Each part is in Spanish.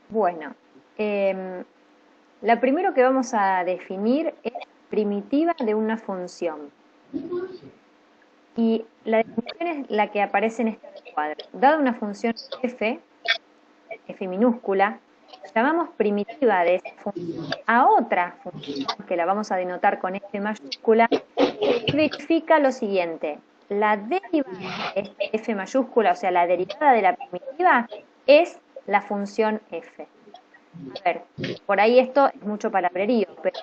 Bueno, la primero que vamos a definir es primitiva de una función. Y la definición es la que aparece en este cuadro. Dada una función f minúscula, llamamos primitiva de esa función a otra función, que la vamos a denotar con f mayúscula, que verifica lo siguiente. La derivada de esta f mayúscula, o sea, la derivada de la primitiva, es la función f. A ver, por ahí esto es mucho palabrerío, pero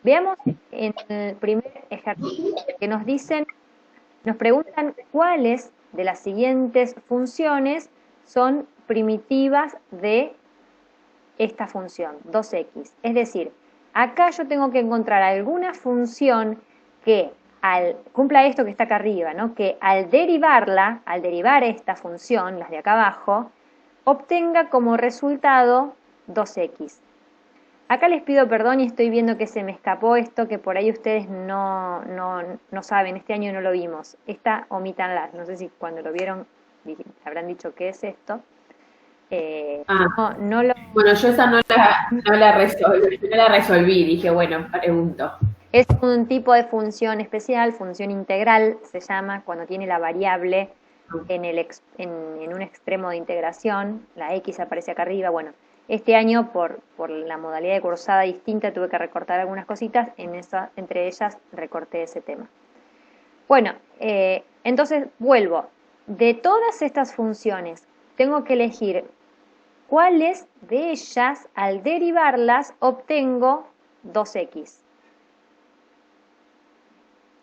veamos en el primer ejercicio que nos preguntan cuáles de las siguientes funciones son primitivas de esta función, 2x. Es decir, acá yo tengo que encontrar alguna función que cumpla esto que está acá arriba, ¿no? Que al derivar esta función, las de acá abajo, obtenga como resultado 2x. Acá les pido perdón y estoy viendo que se me escapó esto que por ahí ustedes no saben, este año no lo vimos. Esta omítanla, no sé si cuando lo vieron habrán dicho qué es esto. Bueno, yo esa no la resolví, dije, bueno, pregunto. Es un tipo de función especial, función integral, se llama cuando tiene la variable en un extremo de integración, la x aparece acá arriba. Bueno, este año por la modalidad de cursada distinta tuve que recortar algunas cositas, entre ellas recorté ese tema. Bueno, entonces vuelvo. De todas estas funciones, tengo que elegir cuáles de ellas, al derivarlas, obtengo 2x.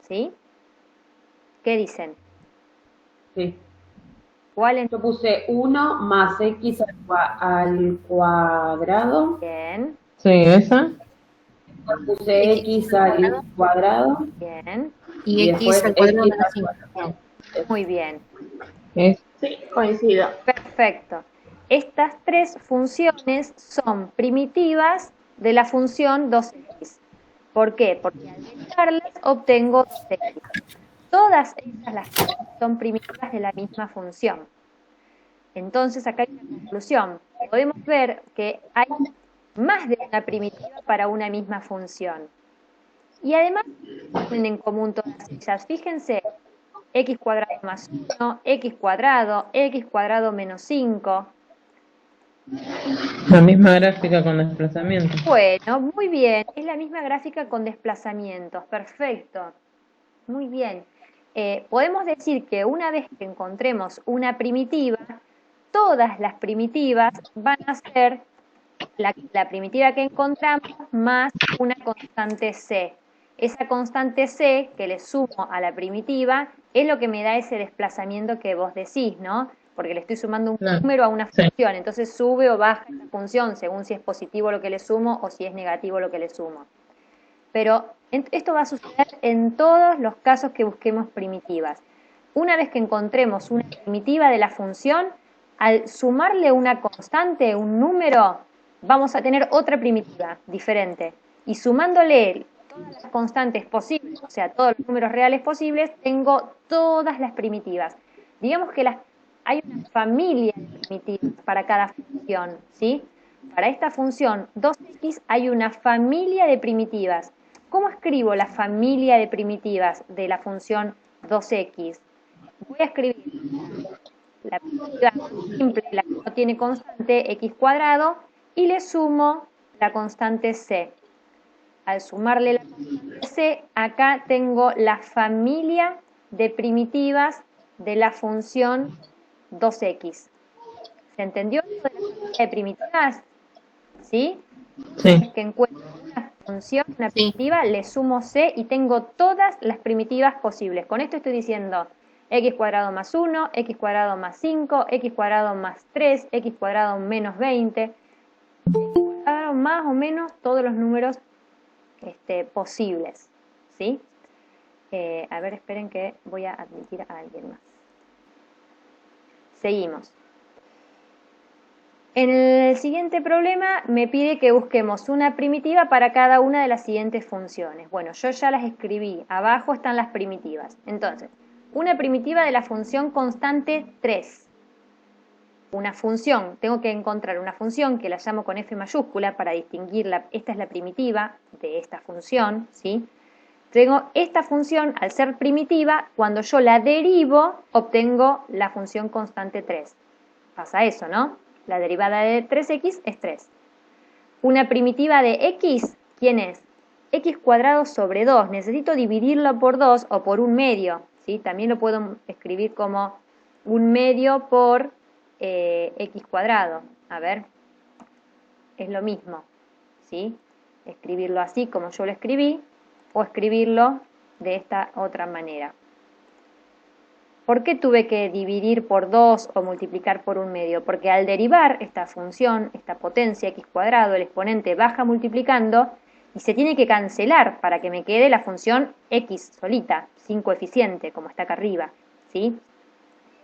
¿Sí? ¿Qué dicen? Sí. ¿Cuál? Yo puse 1 más x al cuadrado. Bien. Sí, esa. Después puse x al cuadrado. Bien. Y Y x después al cuadrado x menos al 5. cuadrado. Muy bien. Es, Sí, coincido. Perfecto. Estas tres funciones son primitivas de la función 2x. ¿Por qué? Porque al derivarlas obtengo 2x. Todas estas las son primitivas de la misma función. Entonces acá hay una conclusión. Podemos ver que hay más de una primitiva para una misma función. Y además tienen en común todas ellas. Fíjense, x cuadrado más 1, x cuadrado menos 5. la misma gráfica con desplazamiento. Bueno, muy bien, es la misma gráfica con desplazamientos, perfecto. Muy bien. Podemos decir que una vez que encontremos una primitiva, todas las primitivas van a ser la primitiva que encontramos más una constante c. Esa constante c que le sumo a la primitiva es lo que me da ese desplazamiento que vos decís, ¿no? Porque le estoy sumando un número a una función, entonces sube o baja esa función según si es positivo lo que le sumo o si es negativo lo que le sumo. Pero esto va a suceder en todos los casos que busquemos primitivas. Una vez que encontremos una primitiva de la función, al sumarle una constante, un número, vamos a tener otra primitiva diferente. Y sumándole todas las constantes posibles, o sea, todos los números reales posibles, tengo todas las primitivas. Digamos que hay una familia de primitivas para cada función, ¿sí? Para esta función 2x hay una familia de primitivas. ¿Cómo escribo la familia de primitivas de la función 2x? Voy a escribir la primitiva simple, la que no tiene constante, x cuadrado, y le sumo la constante c. Al sumarle la constante c, acá tengo la familia de primitivas de la función 2x. ¿Se entendió esto de la familia de primitivas? ¿Sí? Sí. Que encuentro una función, una primitiva, le sumo c y tengo todas las primitivas posibles. Con esto estoy diciendo x cuadrado más 1, x cuadrado más 5, x cuadrado más 3, x cuadrado menos 20, x cuadrado más o menos todos los números posibles. ¿Sí? A ver, esperen que voy a admitir a alguien más. Seguimos. En el siguiente problema me pide que busquemos una primitiva para cada una de las siguientes funciones. Bueno, yo ya las escribí, abajo están las primitivas. Entonces, una primitiva de la función constante 3. una función, tengo que encontrar una función que la llamo con F mayúscula para distinguirla, esta es la primitiva de esta función, ¿sí? Tengo esta función, al ser primitiva, cuando yo la derivo, obtengo la función constante 3. Pasa eso, ¿no? La derivada de 3x es 3. Una primitiva de x, ¿quién es? X cuadrado sobre 2. Necesito dividirlo por 2 o por un medio, ¿sí? También lo puedo escribir como un medio por x cuadrado. A ver, es lo mismo, ¿sí? Escribirlo así como yo lo escribí o escribirlo de esta otra manera. ¿Por qué tuve que dividir por 2 o multiplicar por un medio? Porque al derivar esta función, esta potencia x cuadrado, el exponente baja multiplicando y se tiene que cancelar para que me quede la función x solita, sin coeficiente, como está acá arriba, ¿sí?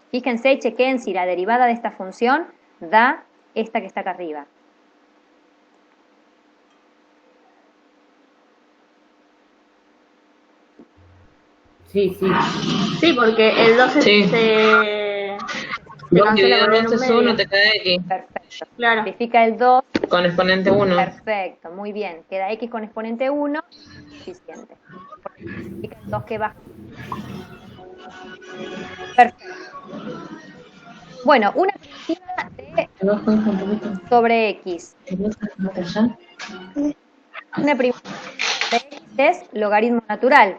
Fíjense y chequen si la derivada de esta función da esta que está acá arriba. Sí, sí. Sí, porque el 12 Sí. se 2 cancela dividido con el 2 es medio. 1, te queda x. Perfecto. Claro. Simplifica el 2. Con exponente 1. Perfecto, muy bien. Queda x con exponente 1, suficiente. Porque significa el 2 que baja. Perfecto. Bueno, una primitiva de sobre x. Una primitiva de x es logaritmo natural.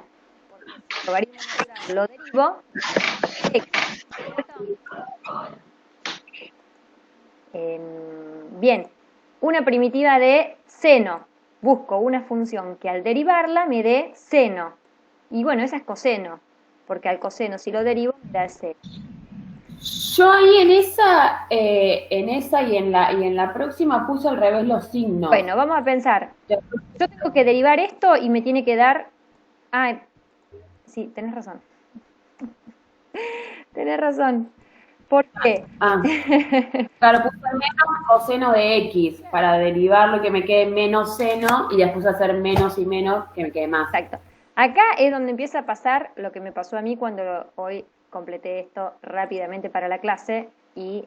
El logaritmo natural lo derivo de x, ¿cierto? Bien, una primitiva de seno. Busco una función que al derivarla me dé seno. Y bueno, esa es coseno, porque al coseno si lo derivo me da el seno. Yo ahí en esa y en la próxima puse al revés los signos. Bueno, vamos a pensar. Yo tengo que derivar esto y me tiene que dar... Ah, sí, tenés razón. Tenés razón. ¿Por qué? Claro, puse menos coseno de x para derivarlo que me quede menos seno y después hacer menos y menos que me quede más. Exacto. Acá es donde empieza a pasar lo que me pasó a mí cuando hoy completé esto rápidamente para la clase y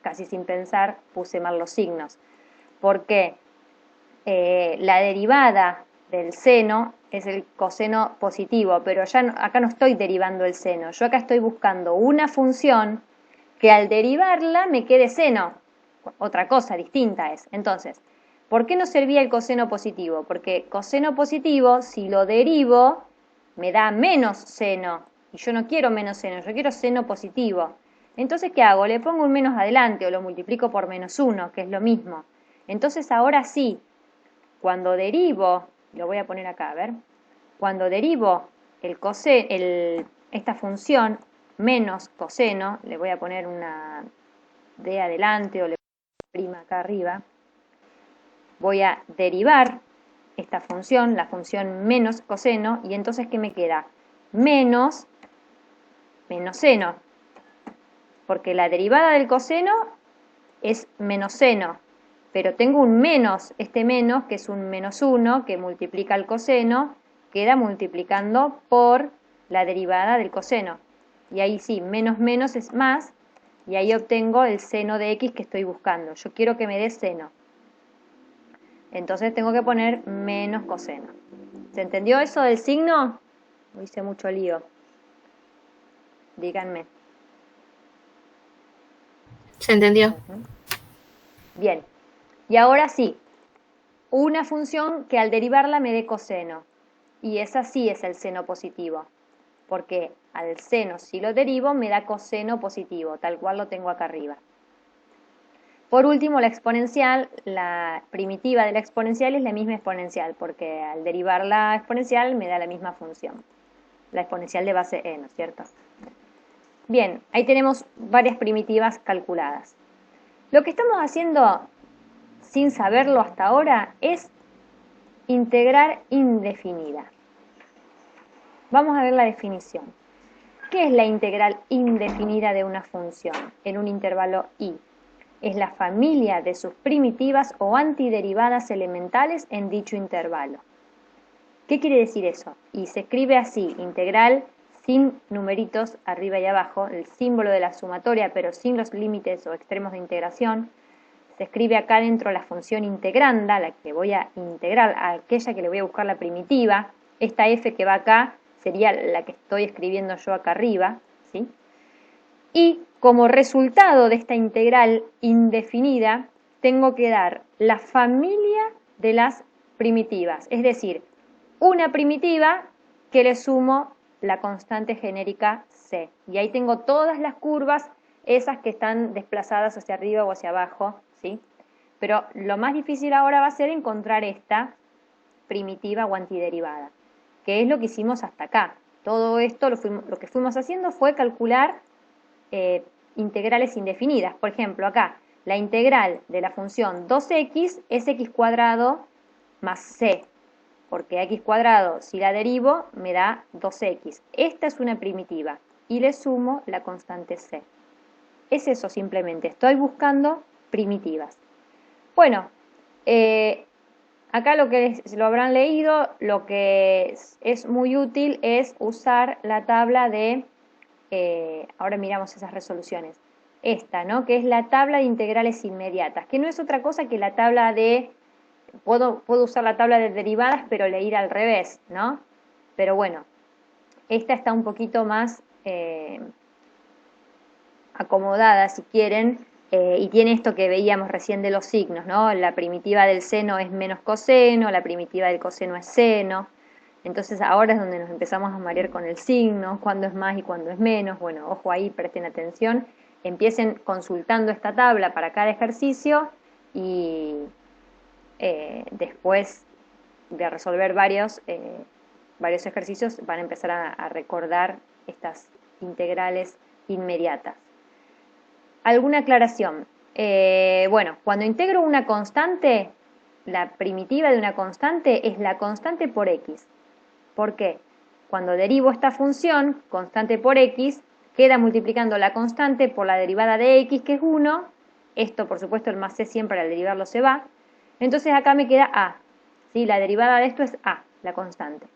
casi sin pensar puse mal los signos. Porque la derivada del seno es el coseno positivo, pero ya no, acá no estoy derivando el seno, yo acá estoy buscando una función que al derivarla me quede seno, otra cosa distinta es. Entonces, ¿por qué no servía el coseno positivo? Porque coseno positivo, si lo derivo, me da menos seno, y yo no quiero menos seno, yo quiero seno positivo. Entonces, ¿qué hago? Le pongo un menos adelante o lo multiplico por menos 1, que es lo mismo. Entonces, ahora sí, cuando derivo, lo voy a poner acá, a ver, cuando derivo esta función menos coseno, le voy a poner una D adelante o le pongo prima acá arriba, voy a derivar esta función, la función menos coseno, y entonces ¿qué me queda? Menos seno, porque la derivada del coseno es menos seno, pero tengo un menos, este menos que es un menos 1 que multiplica el coseno, queda multiplicando por la derivada del coseno. Y ahí sí, menos menos es más, y ahí obtengo el seno de x que estoy buscando. Yo quiero que me dé seno. Entonces tengo que poner menos coseno. ¿Se entendió eso del signo? No hice mucho lío. Díganme. ¿Se entendió? Bien. Y ahora sí, una función que al derivarla me dé coseno. Y esa sí es el seno positivo. Porque al seno, si lo derivo, me da coseno positivo, tal cual lo tengo acá arriba. Por último, la exponencial, la primitiva de la exponencial es la misma exponencial, porque al derivar la exponencial me da la misma función. La exponencial de base e, ¿no es cierto? Bien, ahí tenemos varias primitivas calculadas. Lo que estamos haciendo, sin saberlo hasta ahora, es integrar indefinida. Vamos a ver la definición. ¿Qué es la integral indefinida de una función en un intervalo i? Es la familia de sus primitivas o antiderivadas elementales en dicho intervalo. ¿Qué quiere decir eso? Y se escribe así, integral sin numeritos arriba y abajo, el símbolo de la sumatoria, pero sin los límites o extremos de integración. Se escribe acá dentro la función integranda, la que voy a integrar, a aquella que le voy a buscar la primitiva. Esta f que va acá sería la que estoy escribiendo yo acá arriba, ¿sí? Y como resultado de esta integral indefinida, tengo que dar la familia de las primitivas, es decir, una primitiva que le sumo la constante genérica c. Y ahí tengo todas las curvas, esas que están desplazadas hacia arriba o hacia abajo, ¿sí? Pero lo más difícil ahora va a ser encontrar esta primitiva o antiderivada, que es lo que hicimos hasta acá. Todo esto lo que fuimos haciendo fue calcular integrales indefinidas. Por ejemplo, acá, la integral de la función 2x es x cuadrado más c, porque x cuadrado, si la derivo, me da 2x. Esta es una primitiva y le sumo la constante c. Es eso simplemente, estoy buscando primitivas. Bueno, acá lo que lo habrán leído, lo que es muy útil es usar la tabla de, ahora miramos esas resoluciones, esta, ¿no? Que es la tabla de integrales inmediatas, que no es otra cosa que la tabla de, puedo usar la tabla de derivadas, pero leer al revés, ¿no? Pero bueno, esta está un poquito más acomodada, si quieren, y tiene esto que veíamos recién de los signos, ¿no? La primitiva del seno es menos coseno, la primitiva del coseno es seno. Entonces ahora es donde nos empezamos a marear con el signo, cuándo es más y cuándo es menos. Bueno, ojo ahí, presten atención. Empiecen consultando esta tabla para cada ejercicio y después de resolver varios ejercicios van a empezar a recordar estas integrales inmediatas. ¿Alguna aclaración? Bueno, cuando integro una constante, la primitiva de una constante es la constante por x. ¿Por qué? Cuando derivo esta función, constante por x, queda multiplicando la constante por la derivada de x, que es 1. Esto, por supuesto, el más c siempre al derivarlo se va. Entonces acá me queda a. ¿Sí? La derivada de esto es a, la constante.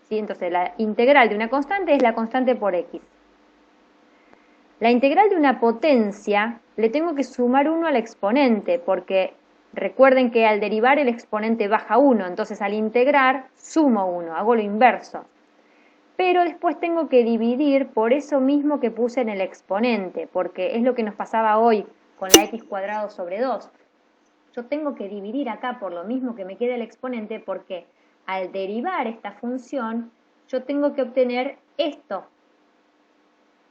¿Sí? Entonces la integral de una constante es la constante por x. La integral de una potencia le tengo que sumar 1 al exponente, porque recuerden que al derivar el exponente baja 1, entonces al integrar sumo 1, hago lo inverso. Pero después tengo que dividir por eso mismo que puse en el exponente, porque es lo que nos pasaba hoy con la x cuadrado sobre 2. Yo tengo que dividir acá por lo mismo que me queda el exponente, porque al derivar esta función yo tengo que obtener esto.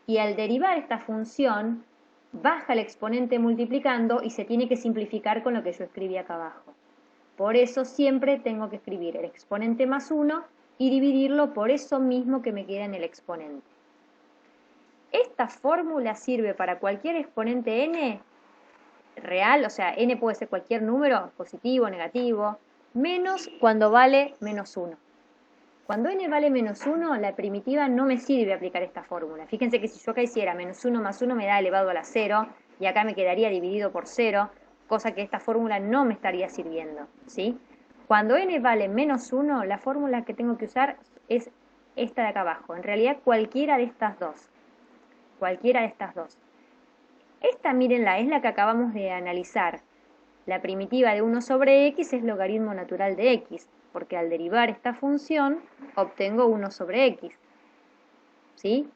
Y al derivar esta función, baja el exponente multiplicando y se tiene que simplificar con lo que yo escribí acá abajo. Por eso siempre tengo que escribir el exponente más 1 y dividirlo por eso mismo que me queda en el exponente. Esta fórmula sirve para cualquier exponente n real, o sea, n puede ser cualquier número, positivo, negativo, menos cuando vale menos 1. Cuando n vale menos 1, la primitiva no me sirve aplicar esta fórmula. Fíjense que si yo acá hiciera menos 1 más 1 me da elevado a la 0, y acá me quedaría dividido por 0, cosa que esta fórmula no me estaría sirviendo, ¿sí? Cuando n vale menos 1, la fórmula que tengo que usar es esta de acá abajo. En realidad cualquiera de estas dos. Cualquiera de estas dos. Esta, mírenla, es la que acabamos de analizar. La primitiva de 1 sobre x es logaritmo natural de x, porque al derivar esta función obtengo 1 sobre x. ¿Sí?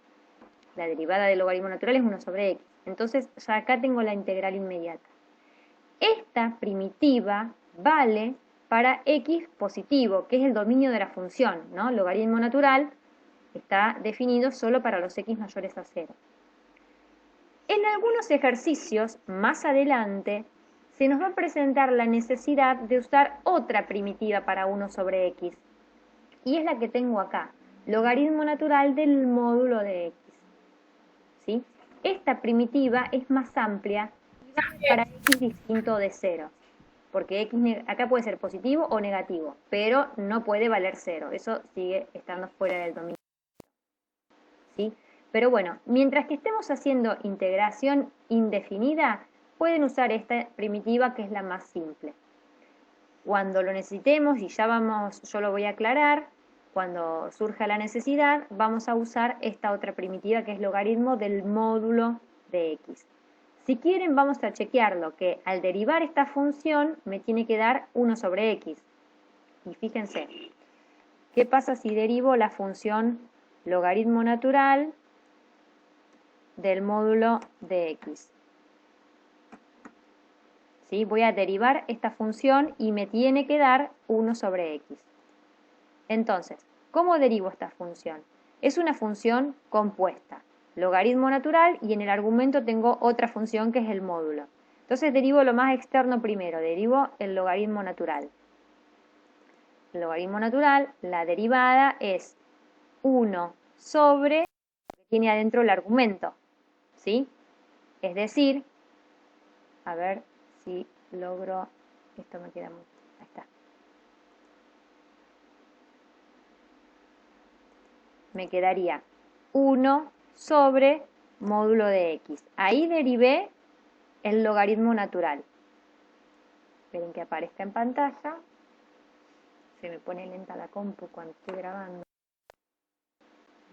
La derivada del logaritmo natural es 1 sobre x. Entonces ya acá tengo la integral inmediata. Esta primitiva vale para x positivo, que es el dominio de la función, ¿no? Logaritmo natural está definido solo para los x mayores a 0. En algunos ejercicios, más adelante, se nos va a presentar la necesidad de usar otra primitiva para 1 sobre x. Y es la que tengo acá, logaritmo natural del módulo de x. ¿Sí? Esta primitiva es más amplia para x distinto de 0. Porque x acá puede ser positivo o negativo, pero no puede valer 0. Eso sigue estando fuera del dominio. ¿Sí? Pero bueno, mientras que estemos haciendo integración indefinida, pueden usar esta primitiva que es la más simple. Cuando lo necesitemos, y ya vamos, yo lo voy a aclarar, cuando surja la necesidad, vamos a usar esta otra primitiva que es logaritmo del módulo de x. Si quieren, vamos a chequearlo, que al derivar esta función me tiene que dar 1 sobre x. Y fíjense, ¿qué pasa si derivo la función logaritmo natural del módulo de x? ¿Sí? Voy a derivar esta función y me tiene que dar 1 sobre x. Entonces, ¿cómo derivo esta función? Es una función compuesta, logaritmo natural, y en el argumento tengo otra función que es el módulo. Entonces derivo lo más externo primero, derivo el logaritmo natural. El logaritmo natural, la derivada es 1 sobre lo que tiene adentro el argumento, ¿sí? Es decir, a ver si logro, esto me queda muy, ahí está. Me quedaría 1 sobre módulo de x. Ahí derivé el logaritmo natural. Esperen que aparezca en pantalla. Se me pone lenta la compu cuando estoy grabando.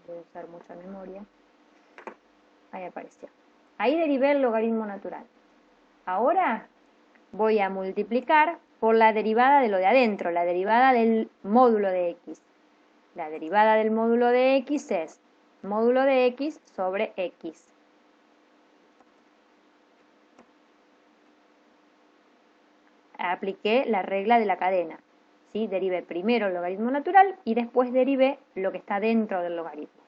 Voy a usar mucha memoria. Ahí apareció. Ahí derivé el logaritmo natural. Ahora voy a multiplicar por la derivada de lo de adentro, la derivada del módulo de x. La derivada del módulo de x es módulo de x sobre x. Apliqué la regla de la cadena, ¿sí? Derivé primero el logaritmo natural y después derivé lo que está dentro del logaritmo.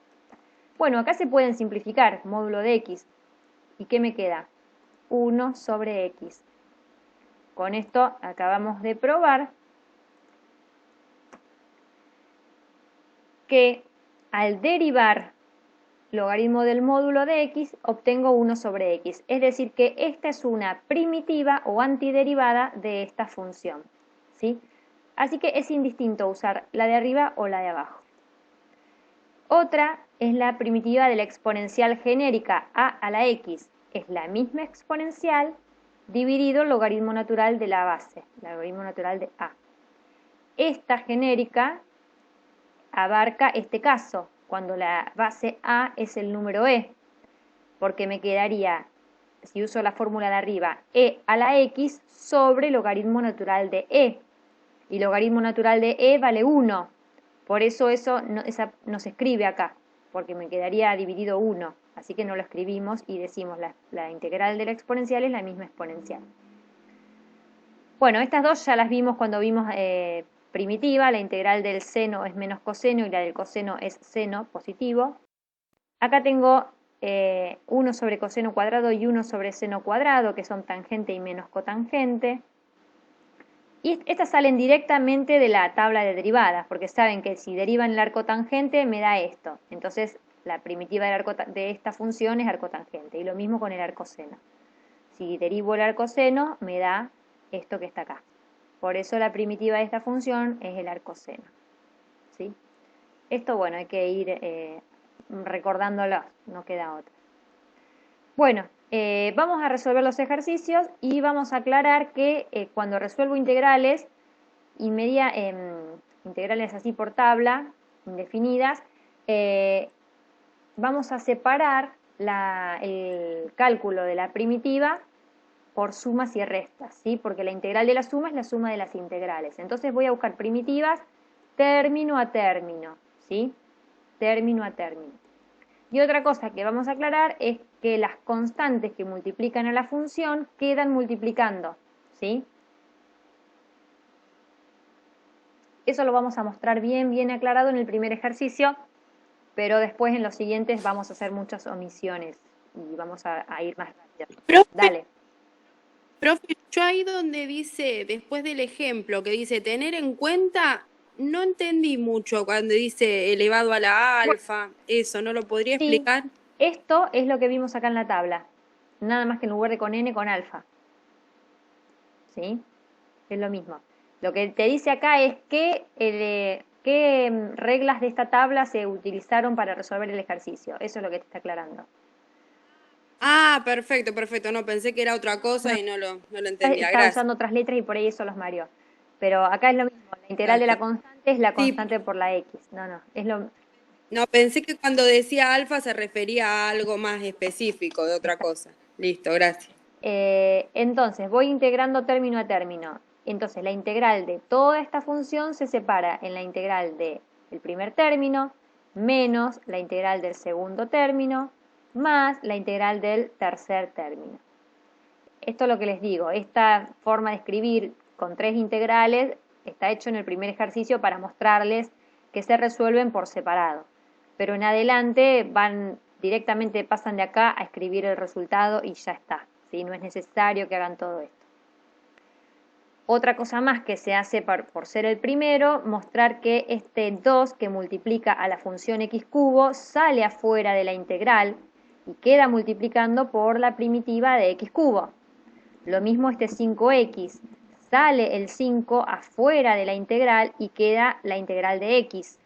Bueno, acá se pueden simplificar módulo de x. ¿Y qué me queda? 1 sobre x. Con esto acabamos de probar que al derivar logaritmo del módulo de x, obtengo 1 sobre x. Es decir, que esta es una primitiva o antiderivada de esta función, ¿sí? Así que es indistinto usar la de arriba o la de abajo. Otra es la primitiva de la exponencial genérica a a la x. Es la misma exponencial dividido el logaritmo natural de la base, el logaritmo natural de a. Esta genérica abarca este caso, cuando la base a es el número e, porque me quedaría, si uso la fórmula de arriba, e a la x sobre logaritmo natural de e. Y logaritmo natural de e vale 1. Por eso no se escribe acá, porque me quedaría dividido 1. Así que no lo escribimos y decimos la integral de la exponencial es la misma exponencial. Bueno, estas dos ya las vimos cuando vimos primitiva, la integral del seno es menos coseno y la del coseno es seno positivo. Acá tengo 1 sobre coseno cuadrado y 1 sobre seno cuadrado, que son tangente y menos cotangente. Y estas salen directamente de la tabla de derivadas, porque saben que si derivan el arco tangente me da esto. Entonces la primitiva de esta función es arco tangente. Y lo mismo con el arcoseno. Si derivo el arcoseno me da esto que está acá. Por eso la primitiva de esta función es el arcoseno, ¿sí? Esto, bueno, hay que ir recordándolo, no queda otra. Bueno, vamos a resolver los ejercicios y vamos a aclarar que cuando resuelvo integrales, integrales así por tabla, indefinidas, vamos a separar el cálculo de la primitiva por sumas y restas, ¿sí? Porque la integral de la suma es la suma de las integrales. Entonces voy a buscar primitivas término a término, ¿sí? Término a término. Y otra cosa que vamos a aclarar es que las constantes que multiplican a la función quedan multiplicando, ¿sí? Eso lo vamos a mostrar bien aclarado en el primer ejercicio, pero después en los siguientes vamos a hacer muchas omisiones y vamos a ir más rápido. Dale. Profe, yo ahí donde dice, después del ejemplo, que dice tener en cuenta, no entendí mucho cuando dice elevado a la alfa, eso, ¿no lo podría explicar? Esto es lo que vimos acá en la tabla, nada más que en lugar de con n, con alfa. ¿Sí? Es lo mismo. Lo que te dice acá es qué reglas de esta tabla se utilizaron para resolver el ejercicio. Eso es lo que te está aclarando. Ah, perfecto. No, pensé que era otra cosa y no lo entendía. Estaba usando otras letras y por ahí eso los mareó. pero acá es lo mismo, la integral de la constante es la Sí. constante por la x. No, es lo... No, pensé que cuando decía alfa se refería a algo más específico, de otra cosa. Listo, gracias. Entonces, voy integrando término a término. Entonces, la integral de toda esta función se separa en la integral del primer término, menos la integral del segundo término, más la integral del tercer término. Esto es lo que les digo, esta forma de escribir con 3 integrales está hecho en el primer ejercicio para mostrarles que se resuelven por separado. Pero en adelante directamente pasan de acá a escribir el resultado y ya está. ¿Sí? No es necesario que hagan todo esto. Otra cosa más que se hace por ser el primero, mostrar que este 2 que multiplica a la función x cubo sale afuera de la integral y queda multiplicando por la primitiva de x cubo. Lo mismo este 5x, sale el 5 afuera de la integral y queda la integral de x.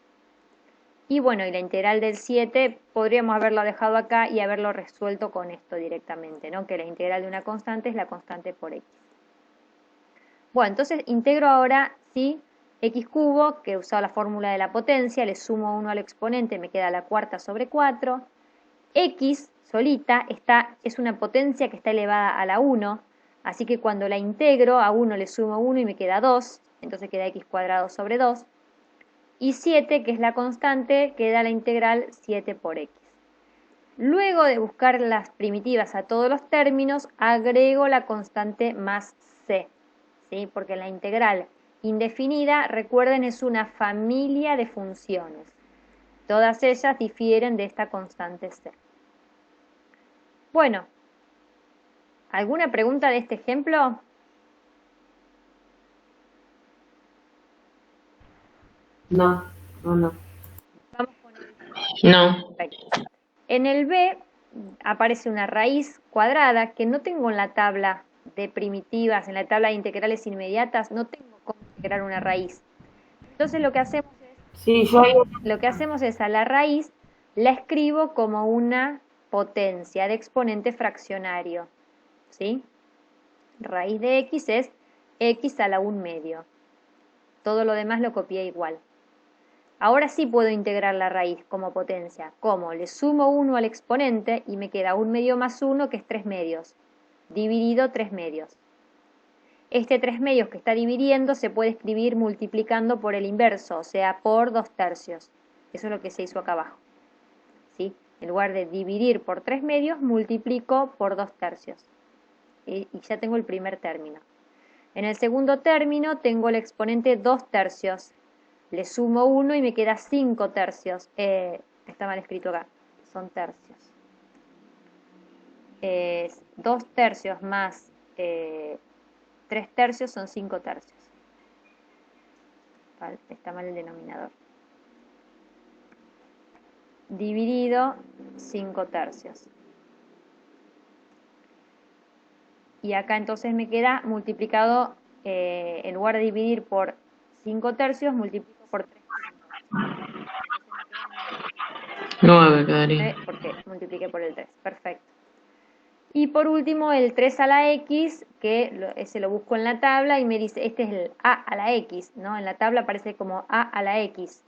Y bueno, y la integral del 7 podríamos haberlo dejado acá y haberlo resuelto con esto directamente, ¿no? Que la integral de una constante es la constante por x. Bueno, entonces integro ahora, ¿sí? X cubo, que he usado la fórmula de la potencia, le sumo 1 al exponente, me queda la cuarta sobre 4. X solita es una potencia que está elevada a la 1, así que cuando la integro a 1 le sumo 1 y me queda 2, entonces queda x cuadrado sobre 2. Y 7, que es la constante, queda la integral 7 por x. Luego de buscar las primitivas a todos los términos, agrego la constante más c, ¿sí? Porque la integral indefinida, recuerden, es una familia de funciones. Todas ellas difieren de esta constante c. Bueno, ¿alguna pregunta de este ejemplo? No. Vamos con No. perfecto. En el B aparece una raíz cuadrada que no tengo en la tabla de primitivas, en la tabla de integrales inmediatas, no tengo cómo integrar una raíz. Entonces lo que hacemos es a la raíz la escribo como una potencia de exponente fraccionario, ¿sí? Raíz de x es x a la 1 medio. Todo lo demás lo copié igual. Ahora sí puedo integrar la raíz como potencia. ¿Cómo? Le sumo 1 al exponente y me queda 1 medio más 1, que es 3 medios. Dividido 3 medios. Este 3 medios que está dividiendo se puede escribir multiplicando por el inverso, o sea, por 2 tercios. Eso es lo que se hizo acá abajo. ¿Sí? En lugar de dividir por 3 medios, multiplico por 2 tercios. Y ya tengo el primer término. En el segundo término tengo el exponente 2 tercios. Le sumo 1 y me queda 5 tercios. Está mal escrito acá, son tercios. 2 tercios más 3 tercios son 5 tercios. Está mal el denominador. Dividido 5 tercios. Y acá entonces me queda multiplicado, en lugar de dividir por 5 tercios, multiplico por 3. 9 quedaría. Porque multipliqué por el 3. Perfecto. Y por último, el 3 a la x, que ese lo busco en la tabla y me dice, este es el a a la x, ¿no? En la tabla aparece como a a la x.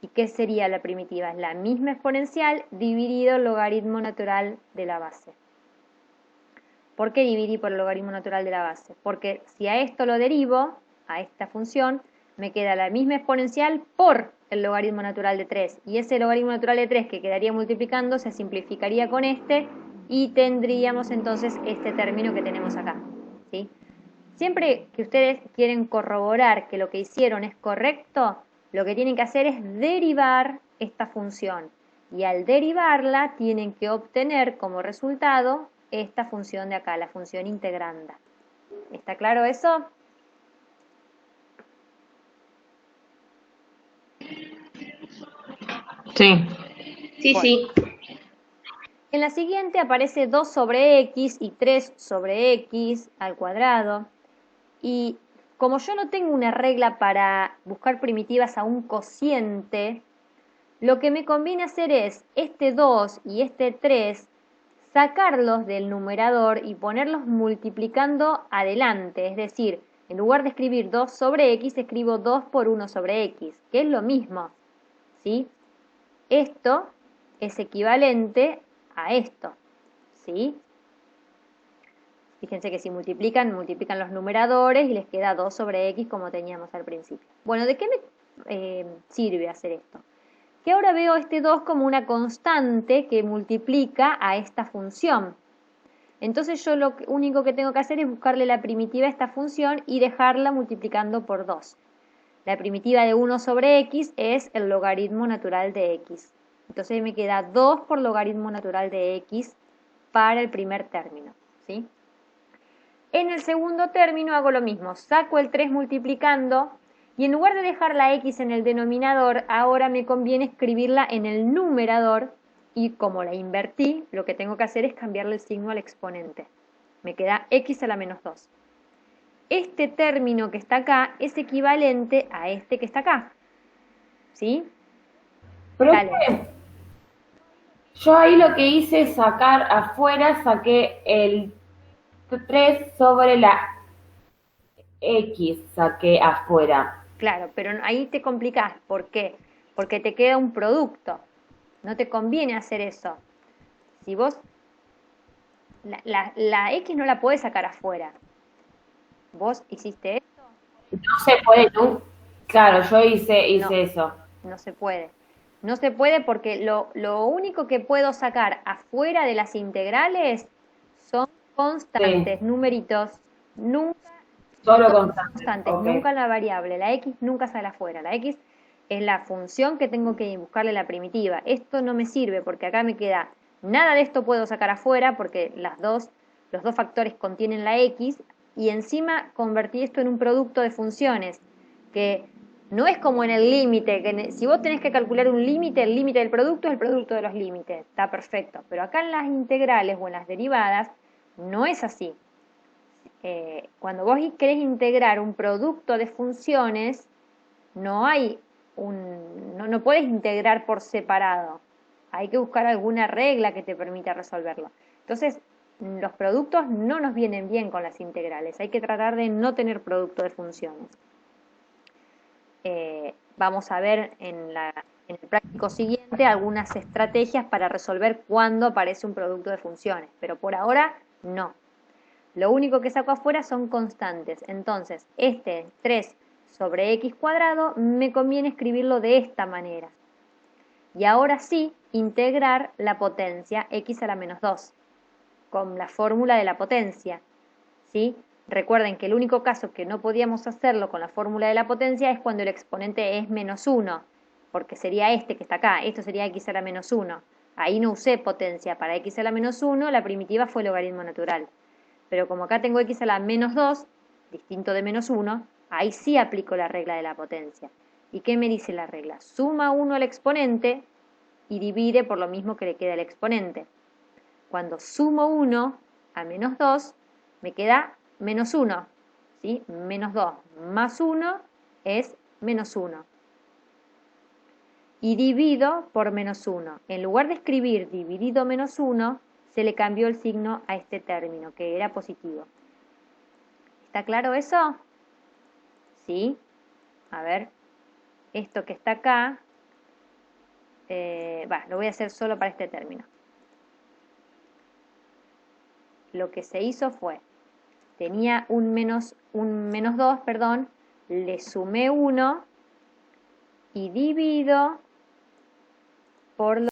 ¿Y qué sería la primitiva? Es la misma exponencial dividido el logaritmo natural de la base. ¿Por qué dividí por el logaritmo natural de la base? Porque si a esto lo derivo, a esta función, me queda la misma exponencial por el logaritmo natural de 3. Y ese logaritmo natural de 3 que quedaría multiplicando se simplificaría con este y tendríamos entonces este término que tenemos acá, ¿sí? Siempre que ustedes quieren corroborar que lo que hicieron es correcto, lo que tienen que hacer es derivar esta función. Y al derivarla tienen que obtener como resultado esta función de acá, la función integranda. ¿Está claro eso? Sí. Sí, Bueno. sí. En la siguiente aparece 2 sobre x y 3 sobre x al cuadrado. Y como yo no tengo una regla para buscar primitivas a un cociente, lo que me conviene hacer es este 2 y este 3, sacarlos del numerador y ponerlos multiplicando adelante. Es decir, En lugar de escribir 2 sobre x, escribo 2 por 1 sobre x, que es lo mismo, ¿sí? Esto es equivalente a esto, ¿sí? Fíjense que si multiplican los numeradores y les queda 2 sobre x como teníamos al principio. Bueno, ¿de qué me sirve hacer esto? Que ahora veo este 2 como una constante que multiplica a esta función. Entonces yo lo único que tengo que hacer es buscarle la primitiva a esta función y dejarla multiplicando por 2. La primitiva de 1 sobre x es el logaritmo natural de x. Entonces me queda 2 por logaritmo natural de x para el primer término, ¿sí? En el segundo término hago lo mismo, saco el 3 multiplicando y en lugar de dejar la x en el denominador, ahora me conviene escribirla en el numerador y como la invertí, lo que tengo que hacer es cambiarle el signo al exponente. Me queda x a la menos 2. Este término que está acá es equivalente a este que está acá, ¿sí? Profe, yo ahí lo que hice es sacar afuera, saqué el 3 sobre la X, saqué afuera. Claro, pero ahí te complicás. ¿Por qué? Porque te queda un producto. No te conviene hacer eso. Si vos, la X no la podés sacar afuera. ¿Vos hiciste esto? No se puede, ¿no? Claro, yo hice No. eso. No se puede. No se puede porque lo único que puedo sacar afuera de las integrales son constantes, Sí. numeritos. Nunca Solo constantes, ok. nunca la variable. La x nunca sale afuera. La x es la función que tengo que buscarle la primitiva. Esto no me sirve porque acá me queda nada de esto puedo sacar afuera porque los dos factores contienen la x y encima convertí esto en un producto de funciones que no es como en el límite, que si vos tenés que calcular un límite, el límite del producto es el producto de los límites, está perfecto. Pero acá en las integrales o en las derivadas no es así. Cuando vos querés integrar un producto de funciones, no puedes integrar por separado. Hay que buscar alguna regla que te permita resolverlo. Entonces, los productos no nos vienen bien con las integrales. Hay que tratar de no tener producto de funciones. Vamos a ver en el práctico siguiente algunas estrategias para resolver cuándo aparece un producto de funciones, pero por ahora no. Lo único que saco afuera son constantes. Entonces, este 3 sobre x cuadrado me conviene escribirlo de esta manera. Y ahora sí, integrar la potencia x a la menos 2 con la fórmula de la potencia, ¿sí? Recuerden que el único caso que no podíamos hacerlo con la fórmula de la potencia es cuando el exponente es menos 1, porque sería este que está acá, esto sería x a la menos 1. Ahí no usé potencia, para x a la menos 1 la primitiva fue logaritmo natural. Pero como acá tengo x a la menos 2, distinto de menos 1, ahí sí aplico la regla de la potencia. ¿Y qué me dice la regla? Suma 1 al exponente y divide por lo mismo que le queda al exponente. Cuando sumo 1 a menos 2, me queda menos 1, ¿sí? Menos 2 más 1 es menos 1. Y divido por menos 1. En lugar de escribir dividido menos 1, se le cambió el signo a este término, que era positivo. ¿Está claro eso? ¿Sí? A ver, esto que está acá, lo voy a hacer solo para este término. Lo que se hizo fue, tenía un menos 2, le sumé 1 y divido por lo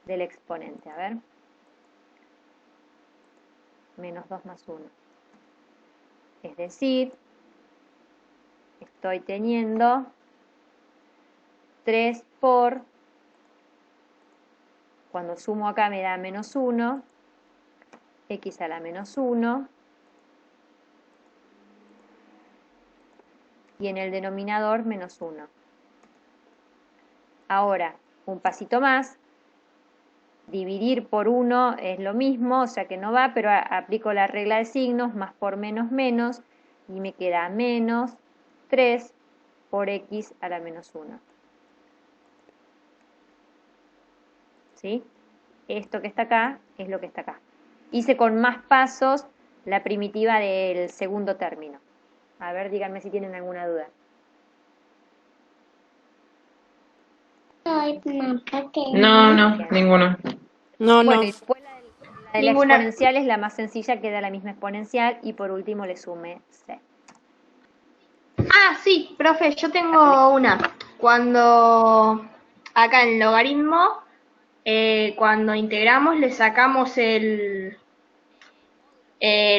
del exponente. A ver, menos 2 más 1. Es decir, estoy teniendo 3 por, cuando sumo acá me da menos 1, x a la menos 1, y en el denominador menos 1. Ahora, un pasito más, dividir por 1 es lo mismo, o sea que no va, pero aplico la regla de signos, más por menos menos, y me queda menos 3 por x a la menos 1. ¿Sí? Esto que está acá es lo que está acá. Hice con más pasos la primitiva del segundo término. A ver, díganme si tienen alguna duda. No, ninguno. No, Bueno, no. y después la de la Ninguna. exponencial es la más sencilla, queda la misma exponencial, y por último le sume C. Ah, sí, profe, yo tengo una. Cuando acá en logaritmo, cuando integramos le sacamos el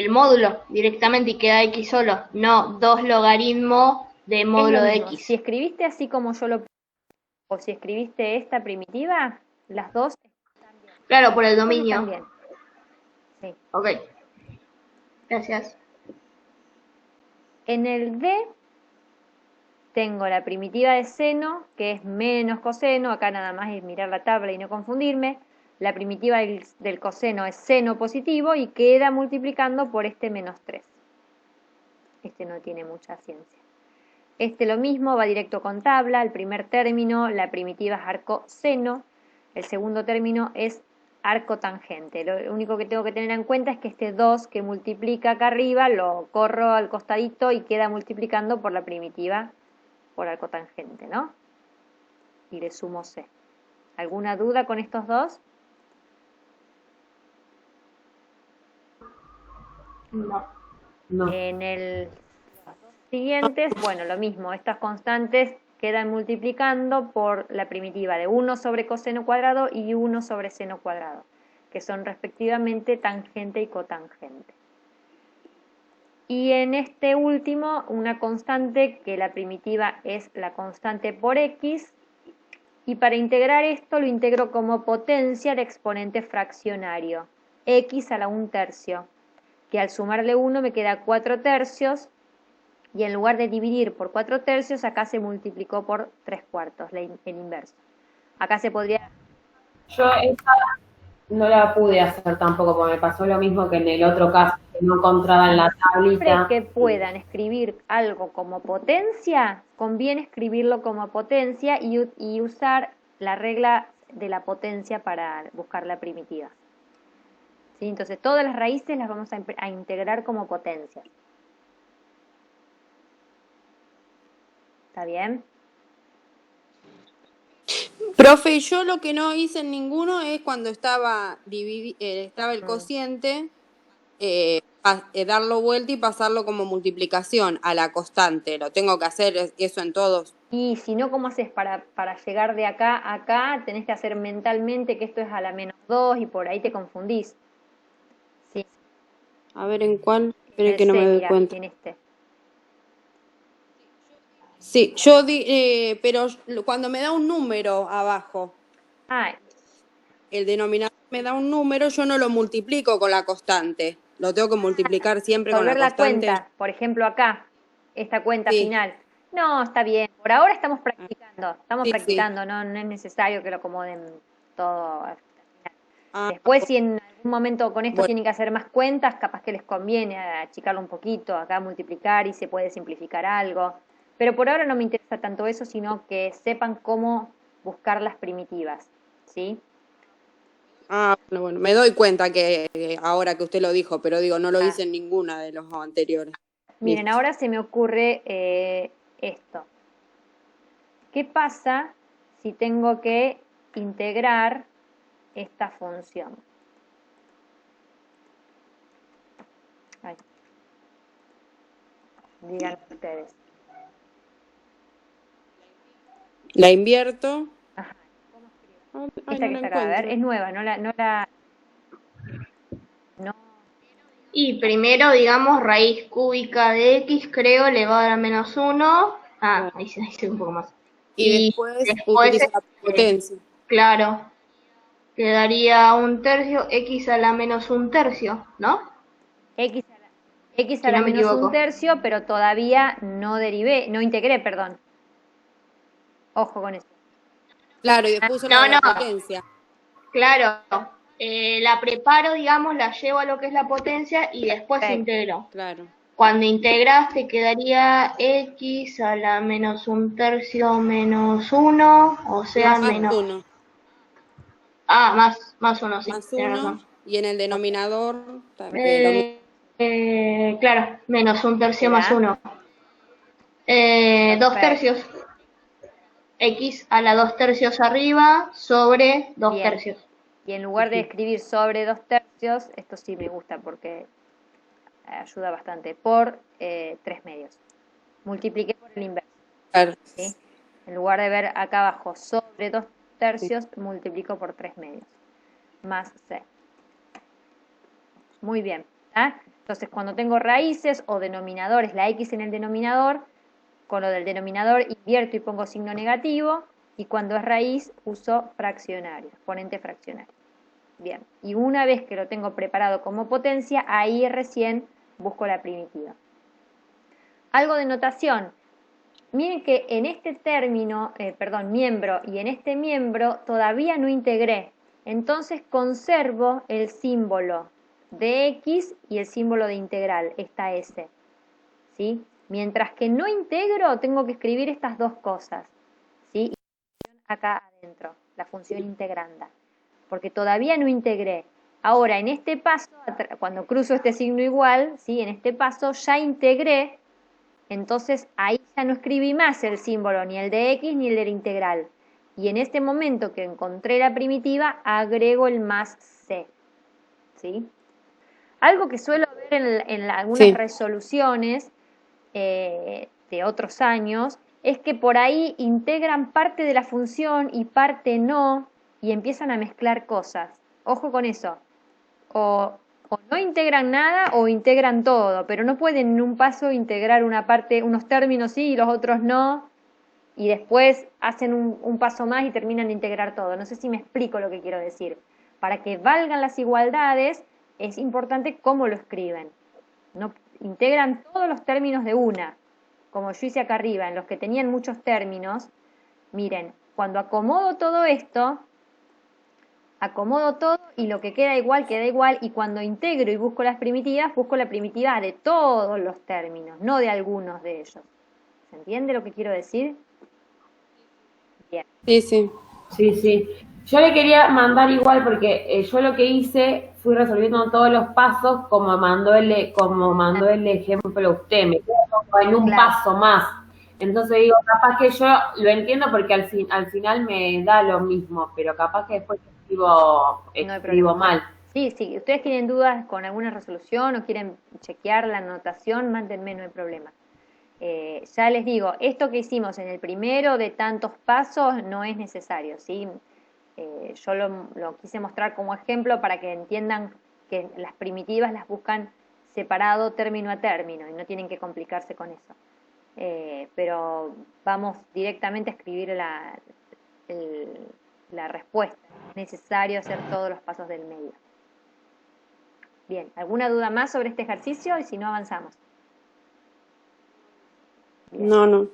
módulo directamente y queda X solo, no 2 logaritmos de Es módulo lo de mismo, X. si escribiste así como yo lo o si escribiste esta primitiva, las dos Claro, por el están dominio. bien. Sí. Ok. Gracias. En el D tengo la primitiva de seno, que es menos coseno, acá nada más es mirar la tabla y no confundirme. La primitiva del coseno es seno positivo y queda multiplicando por este menos 3. Este no tiene mucha ciencia. Este lo mismo, va directo con tabla. El primer término, la primitiva es arco seno. El segundo término es arco tangente. Lo único que tengo que tener en cuenta es que este 2 que multiplica acá arriba lo corro al costadito y queda multiplicando por la primitiva por arco tangente, ¿no? Y le sumo C. ¿Alguna duda con estos dos? No. No. En el siguientes, bueno, lo mismo, estas constantes quedan multiplicando por la primitiva de 1 sobre coseno cuadrado y 1 sobre seno cuadrado, que son respectivamente tangente y cotangente. Y en este último, una constante que la primitiva es la constante por x, y para integrar esto lo integro como potencia de exponente fraccionario, x a la 1/3, que al sumarle 1 me queda 4/3, y en lugar de dividir por 4/3, acá se multiplicó por 3/4, el inverso. Acá se podría... Yo esa no la pude hacer tampoco, porque me pasó lo mismo que en el otro caso, que no encontraba en la Siempre tablita. que puedan escribir algo como potencia, conviene escribirlo como potencia y usar la regla de la potencia para buscar la primitiva. ¿Sí? Entonces todas las raíces las vamos a integrar como potencia. ¿Está bien? Profe, yo lo que no hice en ninguno es cuando estaba el cociente, darlo vuelta y pasarlo como multiplicación a la constante. Lo tengo que hacer eso en todos. Y si no, ¿cómo haces para llegar de acá a acá? Tenés que hacer mentalmente que esto es a la -2 y por ahí te confundís. Sí. A ver en cuál. En Esperen el que no C, me doy mirá, cuenta. en este. Sí, pero cuando me da un número abajo, Ah, el denominador me da un número, yo no lo multiplico con la constante. Lo tengo que multiplicar siempre con la resolver la constante. cuenta, por ejemplo acá, esta cuenta Sí. final. No, está bien. Por ahora estamos practicando. Sí, practicando, no es necesario que lo acomoden todo al final. Ah, Después, si en algún momento con esto bueno. tienen que hacer más cuentas, capaz que les conviene achicarlo un poquito, acá multiplicar y se puede simplificar algo. Pero por ahora no me interesa tanto eso, sino que sepan cómo buscar las primitivas, ¿sí? Ah, bueno, me doy cuenta que ahora que usted lo dijo, pero digo, no lo hice en ninguna de los anteriores. Miren, Listo. ahora se me ocurre esto. ¿Qué pasa si tengo que integrar esta función? Ahí. Díganme ustedes. La invierto. Ajá. Ay, Esta no que la está acá, a ver, encuentro. es nueva, no. Y primero, digamos, raíz cúbica de X, creo, elevado a -1. Ah, ahí se un poco más. Y después utiliza la potencia. claro, quedaría 1/3, X a la -1/3, ¿no? X Si a la no me equivoco. -1/3, pero todavía no integré, perdón. Ojo con eso. Claro, y después uso No, la no. potencia. Claro, la preparo, digamos, la llevo a lo que es la potencia y después Perfecto. integro. Claro. Cuando integras te quedaría X a la -1/3 -1, o sea, Más menos... 1. Ah, más 1, sí, Más tienes 1. razón. Y en el denominador también lo mismo. Claro, menos un tercio ¿Te más da? 1. 2 tercios. X a la 2 tercios arriba sobre 2 Bien. tercios. Y en lugar de escribir sobre 2 tercios, esto sí me gusta porque ayuda bastante, por 3 medios. Multipliqué por el inverso. Claro. ¿Sí? En lugar de ver acá abajo sobre 2 tercios, multiplico por 3 medios. Más C. Muy bien. ¿Ah? Entonces, cuando tengo raíces o denominadores, la X en el denominador, con lo del denominador invierto y pongo signo negativo, y cuando es raíz uso fraccionario, exponente fraccionario. Bien, y una vez que lo tengo preparado como potencia, ahí recién busco la primitiva. Algo de notación. Miren que en este término, miembro, y en este miembro todavía no integré. Entonces conservo el símbolo de X y el símbolo de integral, esta S. ¿Sí? Mientras que no integro, tengo que escribir estas dos cosas. ¿Sí? Acá adentro, la función integranda. Porque todavía no integré. Ahora, en este paso, cuando cruzo este signo igual, ¿sí? En este paso ya integré. Entonces ahí ya no escribí más el símbolo, ni el de X ni el de la integral. Y en este momento que encontré la primitiva, agrego el más C. ¿Sí? Algo que suelo ver en algunas resoluciones de otros años es que por ahí integran parte de la función y parte no, y empiezan a mezclar cosas. Ojo con eso. O no integran nada o integran todo, pero no pueden en un paso integrar una parte, unos términos sí y los otros no, y después hacen un paso más y terminan de integrar todo. No sé si me explico lo que quiero decir. Para que valgan las igualdades es importante cómo lo escriben. No integran todos los términos de una, como yo hice acá arriba, en los que tenían muchos términos. Miren, cuando acomodo todo esto, acomodo todo y lo que queda igual, y cuando integro y busco las primitivas, busco la primitiva de todos los términos, no de algunos de ellos. ¿Se entiende lo que quiero decir? Bien. Sí, sí. Sí, sí. Yo le quería mandar igual porque yo lo que hice fui resolviendo todos los pasos como mandó el ejemplo usted, me quedo como en un paso más. Entonces digo, capaz que yo lo entiendo porque al final me da lo mismo, pero capaz que después escribo mal. Sí, sí, ustedes tienen dudas con alguna resolución o quieren chequear la anotación, mándenme, no hay problema. Ya les digo, esto que hicimos en el primero de tantos pasos no es necesario, ¿sí? Yo lo quise mostrar como ejemplo para que entiendan que las primitivas las buscan separado término a término y no tienen que complicarse con eso. Pero vamos directamente a escribir la respuesta. Es necesario hacer todos los pasos del medio. Bien, ¿alguna duda más sobre este ejercicio? Y si no, avanzamos. Bien. No.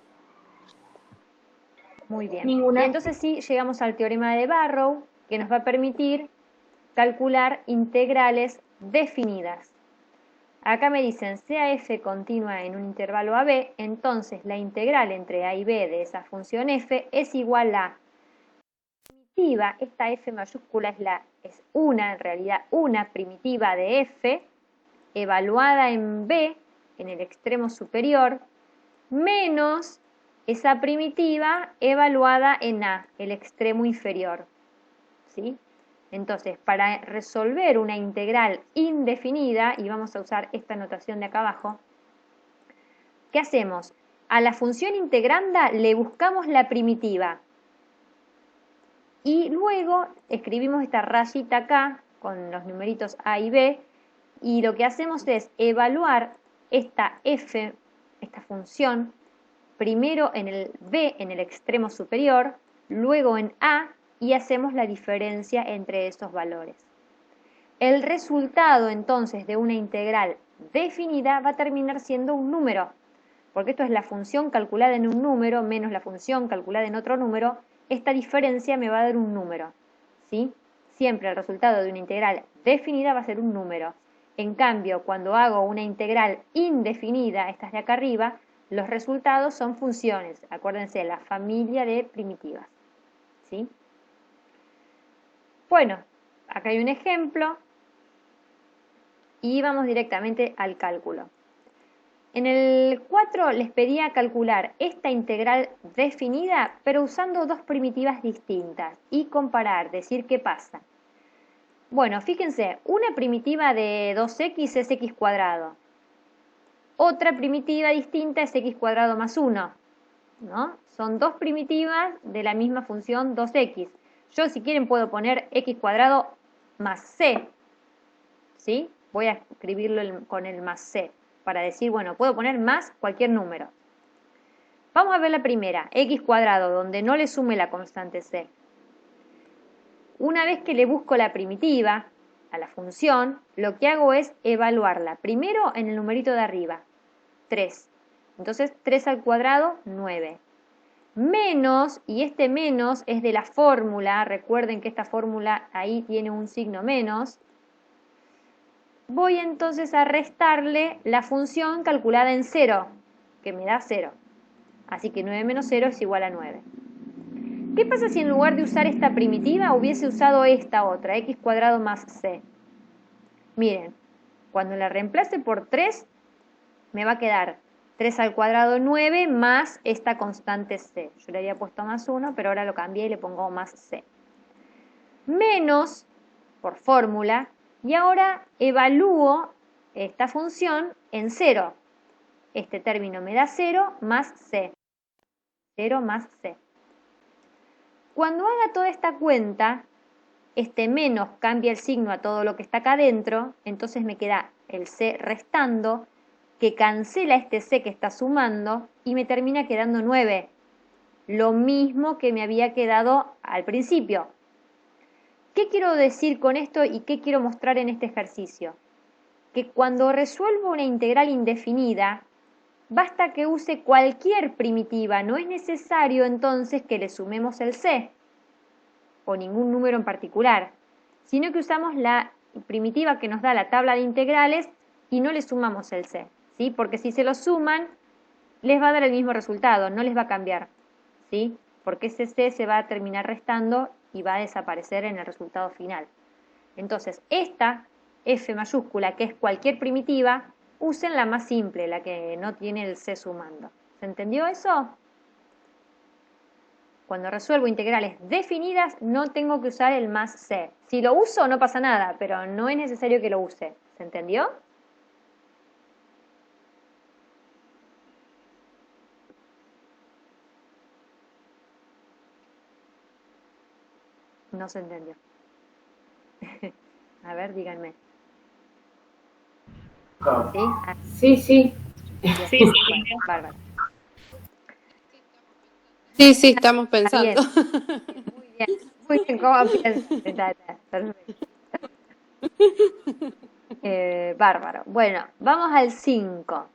Muy bien. Ninguna. Y entonces sí, llegamos al teorema de Barrow, que nos va a permitir calcular integrales definidas. Acá me dicen, sea f continua en un intervalo AB, entonces la integral entre a y b de esa función f es igual a primitiva, esta f mayúscula es en realidad una primitiva de f, evaluada en b, en el extremo superior, menos esa primitiva evaluada en a, el extremo inferior. ¿Sí? Entonces, para resolver una integral indefinida, y vamos a usar esta notación de acá abajo, ¿qué hacemos? A la función integranda le buscamos la primitiva. Y luego escribimos esta rayita acá, con los numeritos a y b, y lo que hacemos es evaluar esta f, esta función, primero en el b, en el extremo superior, luego en a, y hacemos la diferencia entre esos valores. El resultado entonces de una integral definida va a terminar siendo un número, porque esto es la función calculada en un número menos la función calculada en otro número. Esta diferencia me va a dar un número, ¿sí? Siempre el resultado de una integral definida va a ser un número. En cambio, cuando hago una integral indefinida, estas de acá arriba, los resultados son funciones. Acuérdense, la familia de primitivas, ¿sí? Bueno, acá hay un ejemplo y vamos directamente al cálculo. En el 4 les pedía calcular esta integral definida, pero usando dos primitivas distintas y comparar, decir qué pasa. Bueno, fíjense, una primitiva de 2x es x cuadrado. Otra primitiva distinta es x cuadrado más 1, ¿no? Son dos primitivas de la misma función 2x. Yo, si quieren, puedo poner x cuadrado más c, ¿sí? Voy a escribirlo con el más c, para decir, bueno, puedo poner más cualquier número. Vamos a ver la primera, x cuadrado, donde no le sume la constante c. Una vez que le busco la primitiva a la función, lo que hago es evaluarla. Primero en el numerito de arriba, 3. Entonces, 3 al cuadrado, 9. Menos, y este menos es de la fórmula, recuerden que esta fórmula ahí tiene un signo menos. Voy entonces a restarle la función calculada en 0, que me da 0. Así que 9 menos 0 es igual a 9. ¿Qué pasa si en lugar de usar esta primitiva hubiese usado esta otra, x cuadrado más c? Miren, cuando la reemplace por 3, me va a quedar 3 al cuadrado 9 más esta constante c. Yo le había puesto más 1, pero ahora lo cambié y le pongo más c. Menos, por fórmula, y ahora evalúo esta función en 0. Este término me da 0 más c. 0 más c. Cuando haga toda esta cuenta, este menos cambia el signo a todo lo que está acá adentro, entonces me queda el c restando, que cancela este c que está sumando y me termina quedando 9. Lo mismo que me había quedado al principio. ¿Qué quiero decir con esto y qué quiero mostrar en este ejercicio? Que cuando resuelvo una integral indefinida, basta que use cualquier primitiva, no es necesario entonces que le sumemos el c o ningún número en particular, sino que usamos la primitiva que nos da la tabla de integrales y no le sumamos el c, ¿sí? Porque si se lo suman, les va a dar el mismo resultado, no les va a cambiar, ¿sí? Porque ese c se va a terminar restando y va a desaparecer en el resultado final. Entonces, esta f mayúscula, que es cualquier primitiva, usen la más simple, la que no tiene el c sumando. ¿Se entendió eso? Cuando resuelvo integrales definidas, no tengo que usar el más c. Si lo uso, no pasa nada, pero no es necesario que lo use. ¿Se entendió? No se entendió. A ver, díganme. ¿Sí? Ah, Sí, sí. Sí, bueno, bárbaro. sí, sí, estamos pensando. Muy bien, ¿cómo piensas? Perfecto. Bárbaro. Bueno, vamos al 5.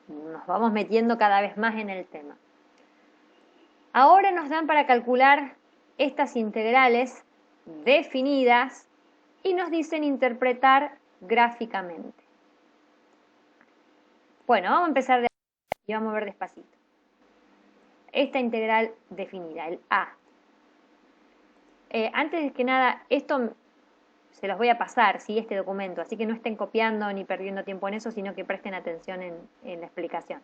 Nos vamos metiendo cada vez más en el tema. Ahora nos dan para calcular estas integrales definidas y nos dicen interpretar gráficamente. Bueno, vamos a empezar de aquí y vamos a ver despacito. Esta integral definida, el a. Antes de que nada, esto se los voy a pasar, ¿sí? Este documento, así que no estén copiando ni perdiendo tiempo en eso, sino que presten atención en la explicación.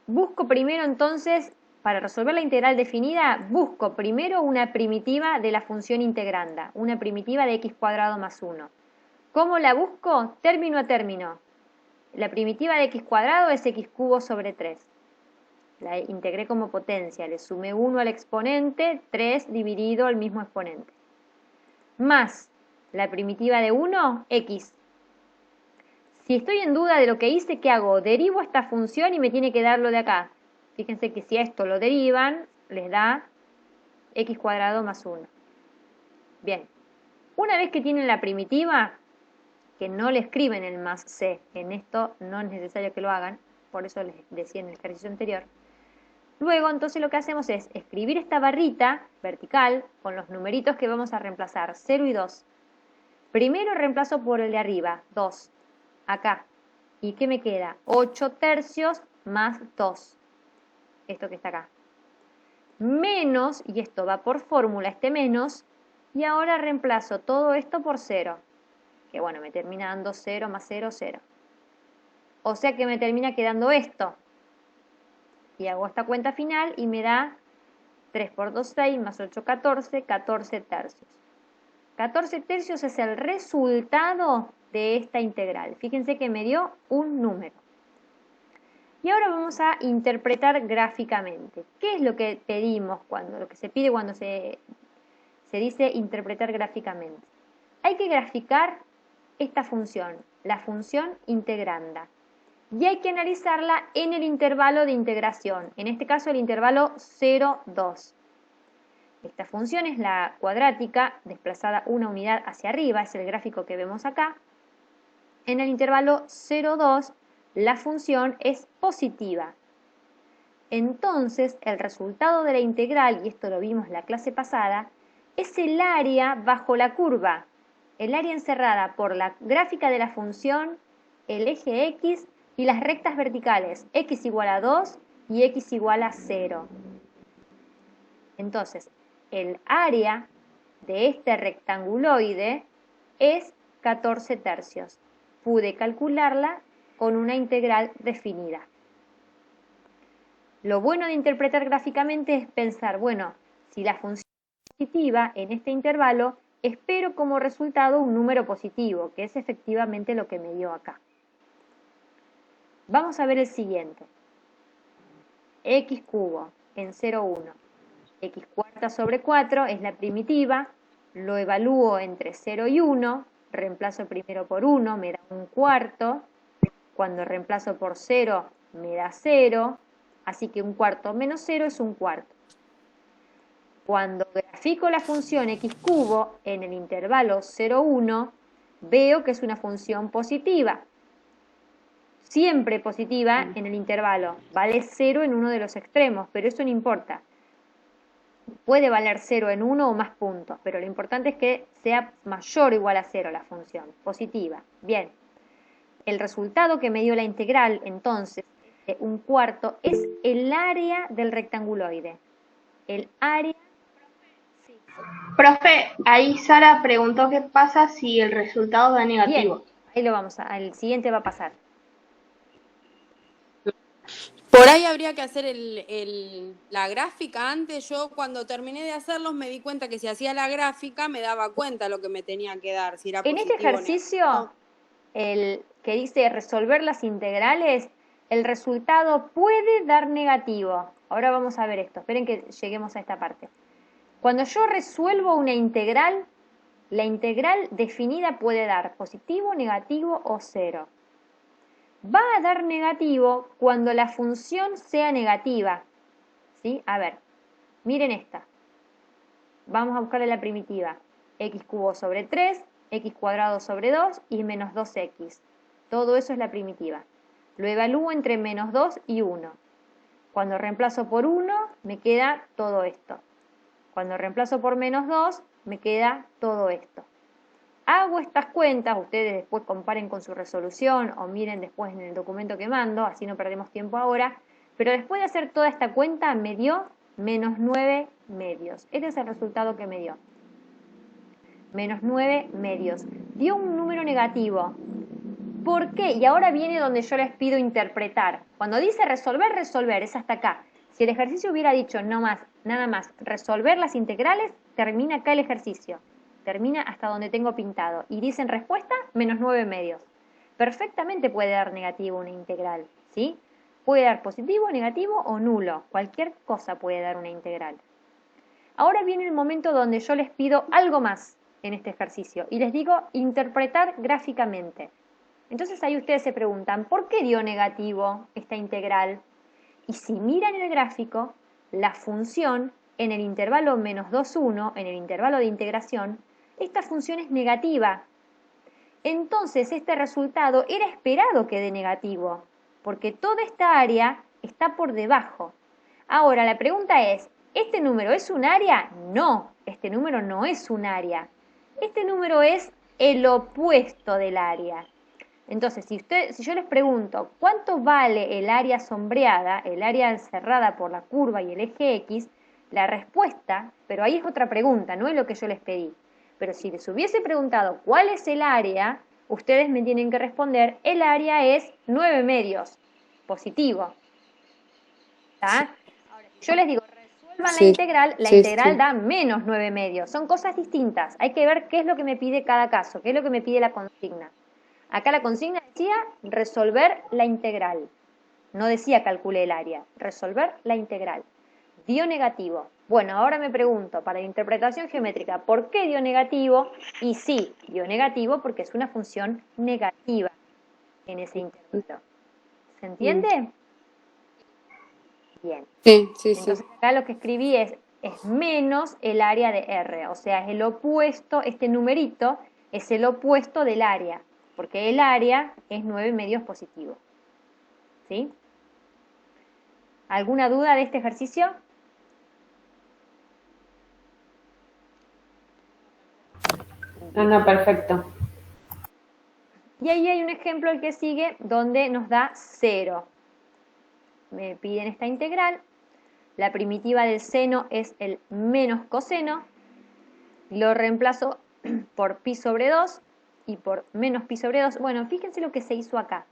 Busco primero entonces, para resolver la integral definida, busco primero una primitiva de la función integranda, una primitiva de x cuadrado más 1. ¿Cómo la busco? Término a término. La primitiva de x cuadrado es x cubo sobre 3. La integré como potencia, le sumé 1 al exponente, 3 dividido el mismo exponente. Más la primitiva de 1, x. Si estoy en duda de lo que hice, ¿qué hago? Derivo esta función y me tiene que dar lo de acá. Fíjense que si a esto lo derivan, les da x cuadrado más 1. Bien. Una vez que tienen la primitiva, que no le escriben el más c, en esto no es necesario que lo hagan, por eso les decía en el ejercicio anterior. Luego, entonces, lo que hacemos es escribir esta barrita vertical con los numeritos que vamos a reemplazar, 0 y 2. Primero reemplazo por el de arriba, 2, acá. ¿Y qué me queda? 8 tercios más 2. Esto que está acá. Menos, y esto va por fórmula, este menos, Y ahora reemplazo todo esto por 0, que bueno, me termina dando 0 más 0, 0. O sea que me termina quedando esto. Y hago esta cuenta final y me da 3 por 2, 6, más 8, 14, 14 tercios. 14 tercios es el resultado de esta integral. Fíjense que me dio un número. Y ahora vamos a interpretar gráficamente. ¿Qué es lo que pedimos lo que se pide cuando se dice interpretar gráficamente? Hay que graficar esta función, la función integranda. Y hay que analizarla en el intervalo de integración, en este caso el intervalo 0, 2. Esta función es la cuadrática desplazada una unidad hacia arriba, es el gráfico que vemos acá. En el intervalo 0, 2 la función es positiva. Entonces el resultado de la integral, y esto lo vimos en la clase pasada, es el área bajo la curva, el área encerrada por la gráfica de la función, el eje X y las rectas verticales, x igual a 2 y x igual a 0. Entonces, el área de este rectanguloide es 14 tercios. Pude calcularla con una integral definida. Lo bueno de interpretar gráficamente es pensar, bueno, si la función es positiva en este intervalo, espero como resultado un número positivo, que es efectivamente lo que me dio acá. Vamos a ver el siguiente. X cubo en 0, 1. X cuarta sobre 4 es la primitiva, lo evalúo entre 0 y 1, reemplazo primero por 1, me da un cuarto, cuando reemplazo por 0 me da 0, así que un cuarto menos 0 es un cuarto. Cuando grafico la función x cubo en el intervalo 0, 1, veo que es una función positiva. Siempre positiva en el intervalo, vale 0 en uno de los extremos, pero eso no importa. Puede valer 0 en uno o más puntos, pero lo importante es que sea mayor o igual a 0 la función, positiva. Bien, el resultado que me dio la integral, entonces, de un cuarto, es el área del rectanguloide. El área... Profe, ahí Sara preguntó qué pasa si el resultado da negativo. Bien, ahí lo vamos al siguiente va a pasar. Por ahí habría que hacer la gráfica. Antes yo cuando terminé de hacerlos me di cuenta que si hacía la gráfica me daba cuenta lo que me tenía que dar, si era En este ejercicio, el que dice resolver las integrales, el resultado puede dar negativo. Ahora vamos a ver esto, esperen que lleguemos a esta parte. Cuando yo resuelvo una integral, la integral definida puede dar positivo, negativo o 0. Va a dar negativo cuando la función sea negativa. ¿Sí? A ver, miren esta. Vamos a buscarle la primitiva. X cubo sobre 3, x cuadrado sobre 2 y menos 2x. Todo eso es la primitiva. Lo evalúo entre menos 2 y 1. Cuando reemplazo por 1, me queda todo esto. Cuando reemplazo por menos 2, me queda todo esto. Hago estas cuentas, ustedes después comparen con su resolución o miren después en el documento que mando, así no perdemos tiempo ahora, pero después de hacer toda esta cuenta me dio menos 9 medios. Este es el resultado que me dio. Menos 9 medios. Dio un número negativo. ¿Por qué? Y ahora viene donde yo les pido interpretar. Cuando dice resolver, resolver, es hasta acá. Si el ejercicio hubiera dicho nada más resolver las integrales, termina acá el ejercicio. Termina hasta donde tengo pintado. Y dicen respuesta, menos 9 medios. Perfectamente puede dar negativo una integral, ¿sí? Puede dar positivo, negativo o nulo. Cualquier cosa puede dar una integral. Ahora viene el momento donde yo les pido algo más en este ejercicio. Y les digo interpretar gráficamente. Entonces ahí ustedes se preguntan, ¿por qué dio negativo esta integral? Y si miran el gráfico, la función en el intervalo menos 2, 1, en el intervalo de integración, esta función es negativa. Entonces este resultado era esperado que dé negativo, porque toda esta área está por debajo. Ahora la pregunta es, ¿este número es un área? No, este número no es un área. Este número es el opuesto del área. Entonces, si yo les pregunto, ¿cuánto vale el área sombreada, el área encerrada por la curva y el eje X? la respuesta, pero ahí es otra pregunta, no es lo que yo les pedí. Pero si les hubiese preguntado cuál es el área, ustedes me tienen que responder, el área es 9 medios, positivo. ¿Está? Ahora, si yo les digo, resuelvan la integral da menos 9 medios. Son cosas distintas. Hay que ver qué es lo que me pide cada caso, qué es lo que me pide la consigna. Acá la consigna decía resolver la integral. No decía calcule el área, resolver la integral. Dio negativo. Bueno, ahora me pregunto, para la interpretación geométrica, ¿por qué dio negativo? Y sí, dio negativo porque es una función negativa en ese intervalo. ¿Se entiende? Bien. Sí. Entonces acá lo que escribí es menos el área de R, o sea, es el opuesto, este numerito es el opuesto del área, porque el área es 9 medios positivo. ¿Sí? ¿Alguna duda de este ejercicio? No, perfecto. Y ahí hay un ejemplo, el que sigue, donde nos da 0. Me piden esta integral. La primitiva del seno es el menos coseno. Lo reemplazo por pi sobre 2 y por menos pi sobre 2. Bueno, fíjense lo que se hizo acá.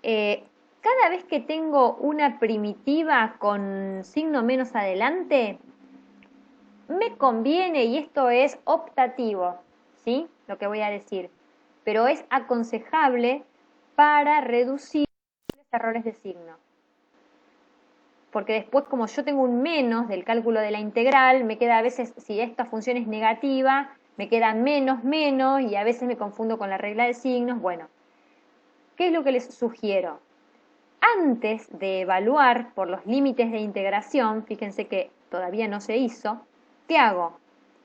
Cada vez que tengo una primitiva con signo menos adelante, me conviene, y esto es optativo, ¿sí? Lo que voy a decir, pero es aconsejable para reducir los errores de signo. Porque después, como yo tengo un menos del cálculo de la integral, me queda a veces, si esta función es negativa, me queda menos, y a veces me confundo con la regla de signos. Bueno, ¿qué es lo que les sugiero? Antes de evaluar por los límites de integración, fíjense que todavía no se hizo, ¿qué hago?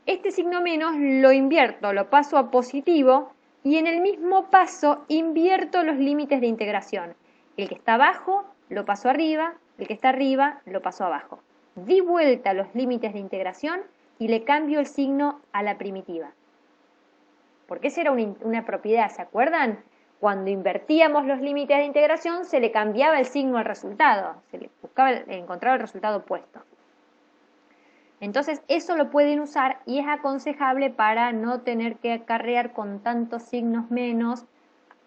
Este signo menos lo invierto, lo paso a positivo y en el mismo paso invierto los límites de integración. El que está abajo lo paso arriba, el que está arriba lo paso abajo. Di vuelta los límites de integración y le cambio el signo a la primitiva. Porque esa era una propiedad, ¿se acuerdan? Cuando invertíamos los límites de integración se le cambiaba el signo al resultado, se le buscaba encontrar el resultado opuesto. Entonces eso lo pueden usar y es aconsejable para no tener que acarrear con tantos signos menos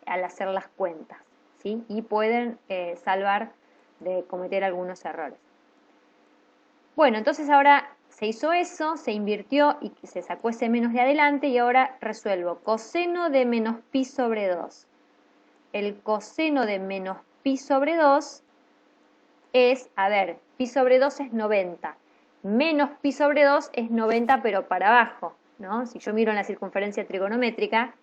al hacer las cuentas, ¿sí? Y pueden salvar de cometer algunos errores. Bueno, entonces ahora se hizo eso, se invirtió y se sacó ese menos de adelante y ahora resuelvo coseno de menos pi sobre 2. El coseno de menos pi sobre 2 es, a ver, pi sobre 2 es 90. Menos pi sobre 2 es 90 pero para abajo, ¿no? Si yo miro en la circunferencia trigonométrica,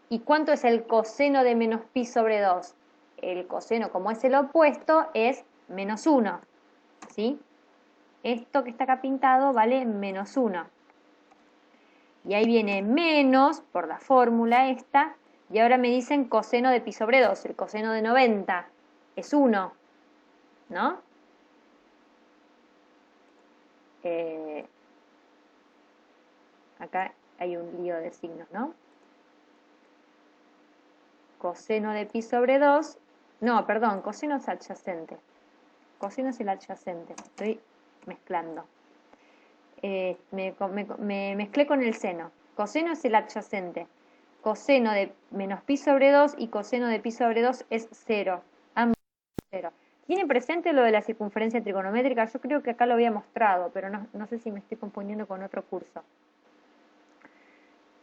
¿y cuánto es el coseno de menos pi sobre 2? El coseno, como es el opuesto, es menos 1, ¿sí? Esto que está acá pintado vale menos 1. Y ahí viene menos, por la fórmula esta, y ahora me dicen coseno de pi sobre 2. El coseno de 90 es 1, ¿no? Acá hay un lío de signos, ¿no? Coseno de pi sobre 2, no, perdón, coseno es adyacente. Coseno es el adyacente, estoy mezclando. Me mezclé con el seno. Coseno es el adyacente. Coseno de menos pi sobre 2 y coseno de pi sobre 2 es 0. Ambos 0. ¿Tienen presente lo de la circunferencia trigonométrica? Yo creo que acá lo había mostrado, pero no sé si me estoy confundiendo con otro curso.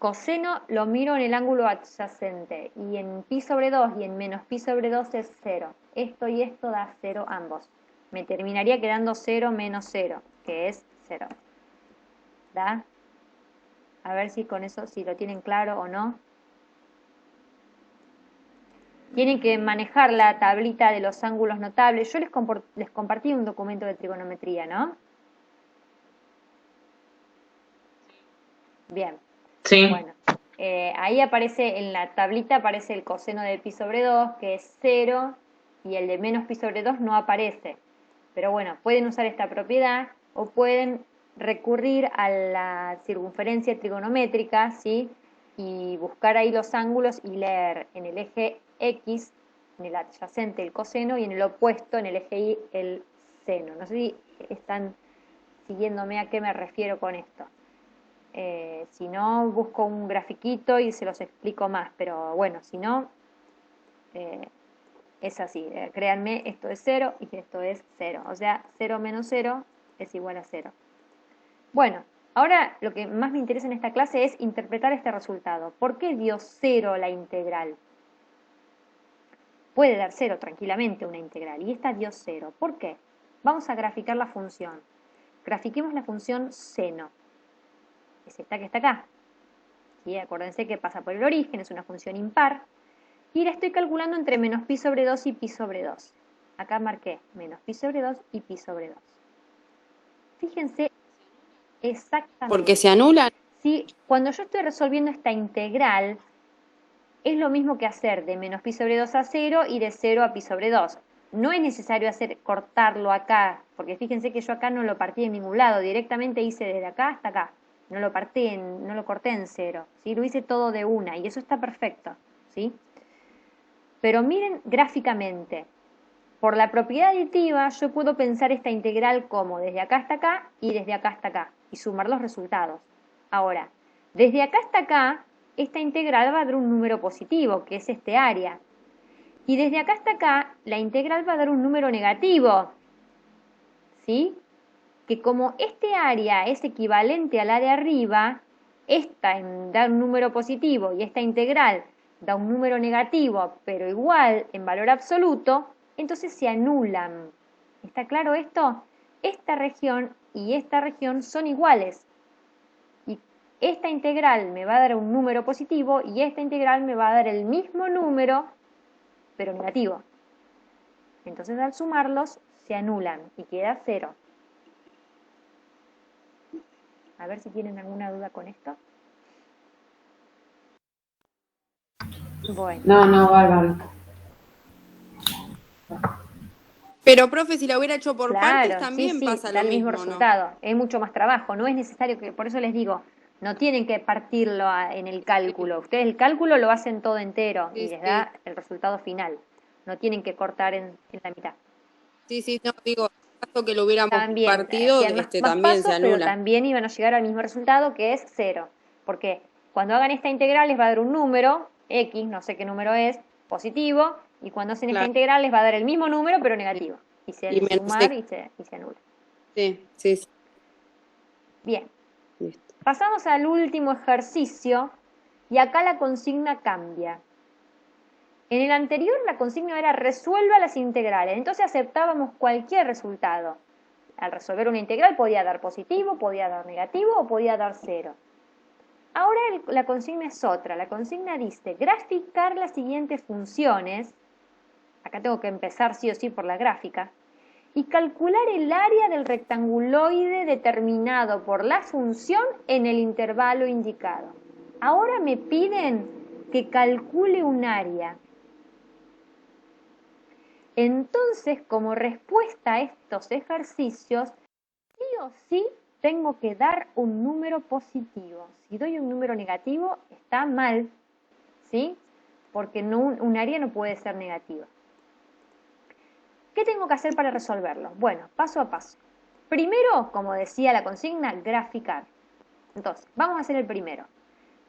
Coseno lo miro en el ángulo adyacente y en pi sobre 2 y en menos pi sobre 2 es 0. Esto y esto da 0 ambos. Me terminaría quedando 0 menos 0, que es 0. ¿Da? A ver si con eso, si lo tienen claro o no. Tienen que manejar la tablita de los ángulos notables. Yo les compartí un documento de trigonometría, ¿no? Bien. Sí. Bueno, ahí aparece, en la tablita aparece el coseno de pi sobre 2, que es 0, y el de menos pi sobre 2 no aparece. Pero bueno, pueden usar esta propiedad o pueden recurrir a la circunferencia trigonométrica, ¿sí? Y buscar ahí los ángulos y leer en el eje X, en el adyacente el coseno y en el opuesto, en el eje Y, el seno. No sé si están siguiéndome a qué me refiero con esto. Si no, busco un grafiquito y se los explico más, pero bueno, si no, es así. Créanme, esto es 0 y esto es 0. O sea, 0 menos 0 es igual a 0. Bueno, ahora lo que más me interesa en esta clase es interpretar este resultado. ¿Por qué dio 0 la integral? Puede dar 0 tranquilamente una integral, y esta dio 0. ¿Por qué? Vamos a graficar la función. Grafiquemos la función seno. Es esta que está acá. ¿Sí? Acuérdense que pasa por el origen, es una función impar. Y la estoy calculando entre menos pi sobre 2 y pi sobre 2. Acá marqué menos pi sobre 2 y pi sobre 2. Fíjense exactamente. Porque se anulan. Sí, cuando yo estoy resolviendo esta integral, es lo mismo que hacer de menos pi sobre 2 a 0 y de 0 a pi sobre 2. No es necesario cortarlo acá, porque fíjense que yo acá no lo partí en ningún lado, directamente hice desde acá hasta acá. No lo corté en 0, ¿sí? Lo hice todo de una y eso está perfecto, ¿sí? Pero miren gráficamente, por la propiedad aditiva yo puedo pensar esta integral como desde acá hasta acá y desde acá hasta acá y sumar los resultados. Ahora, desde acá hasta acá, esta integral va a dar un número positivo, que es este área. Y desde acá hasta acá, la integral va a dar un número negativo, ¿sí? Que como este área es equivalente al área arriba, esta da un número positivo y esta integral da un número negativo, pero igual en valor absoluto, entonces se anulan. ¿Está claro esto? Esta región y esta región son iguales. Y esta integral me va a dar un número positivo y esta integral me va a dar el mismo número, pero negativo. Entonces al sumarlos se anulan y queda 0. A ver si tienen alguna duda con esto. Bueno. No, bárbaro. Pero, profe, si la hubiera hecho por Claro, partes también sí, pasa da lo el mismo mismo, resultado. ¿No? Es mucho más trabajo. No es necesario que, por eso les digo, no tienen que partirlo en el cálculo. Ustedes el cálculo lo hacen todo entero y les da el resultado final. No tienen que cortar en la mitad. Sí, no, digo, en caso que lo hubiéramos También, partido, hacían más también pasos, se pero anula. también iban a llegar al mismo resultado, que es 0. Porque cuando hagan esta integral les va a dar un número, x, no sé qué número es, positivo, y cuando hacen esta integral les va a dar el mismo número, pero negativo. Y se Y sumar y se anula. Sí. Bien. Listo. Pasamos al último ejercicio, y acá la consigna cambia. En el anterior la consigna era resuelva las integrales, entonces aceptábamos cualquier resultado. Al resolver una integral podía dar positivo, podía dar negativo o podía dar 0. Ahora la consigna es otra. La consigna dice graficar las siguientes funciones. Acá tengo que empezar sí o sí por la gráfica. Y calcular el área del rectanguloide determinado por la función en el intervalo indicado. Ahora me piden que calcule un área. Entonces, como respuesta a estos ejercicios, sí o sí tengo que dar un número positivo. Si doy un número negativo, está mal, ¿sí? Porque un área no puede ser negativa. ¿Qué tengo que hacer para resolverlo? Bueno, paso a paso. Primero, como decía la consigna, graficar. Entonces, vamos a hacer el primero.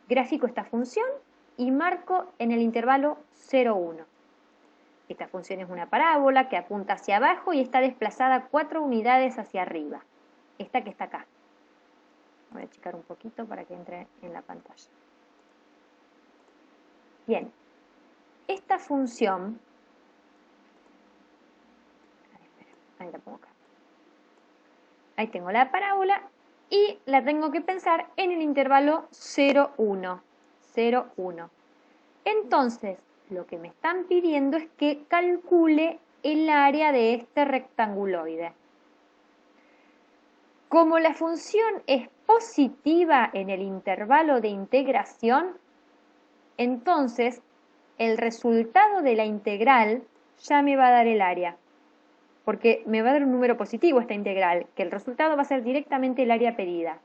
Grafico esta función y marco en el intervalo 0, 1. Esta función es una parábola que apunta hacia abajo y está desplazada 4 unidades hacia arriba. Esta que está acá. Voy a achicar un poquito para que entre en la pantalla. Bien. Esta función... Ahí la pongo acá. Ahí tengo la parábola y la tengo que pensar en el intervalo 0, 1. 0, 1. Entonces, lo que me están pidiendo es que calcule el área de este rectanguloide. Como la función es positiva en el intervalo de integración, entonces el resultado de la integral ya me va a dar el área, porque me va a dar un número positivo esta integral, que el resultado va a ser directamente el área pedida.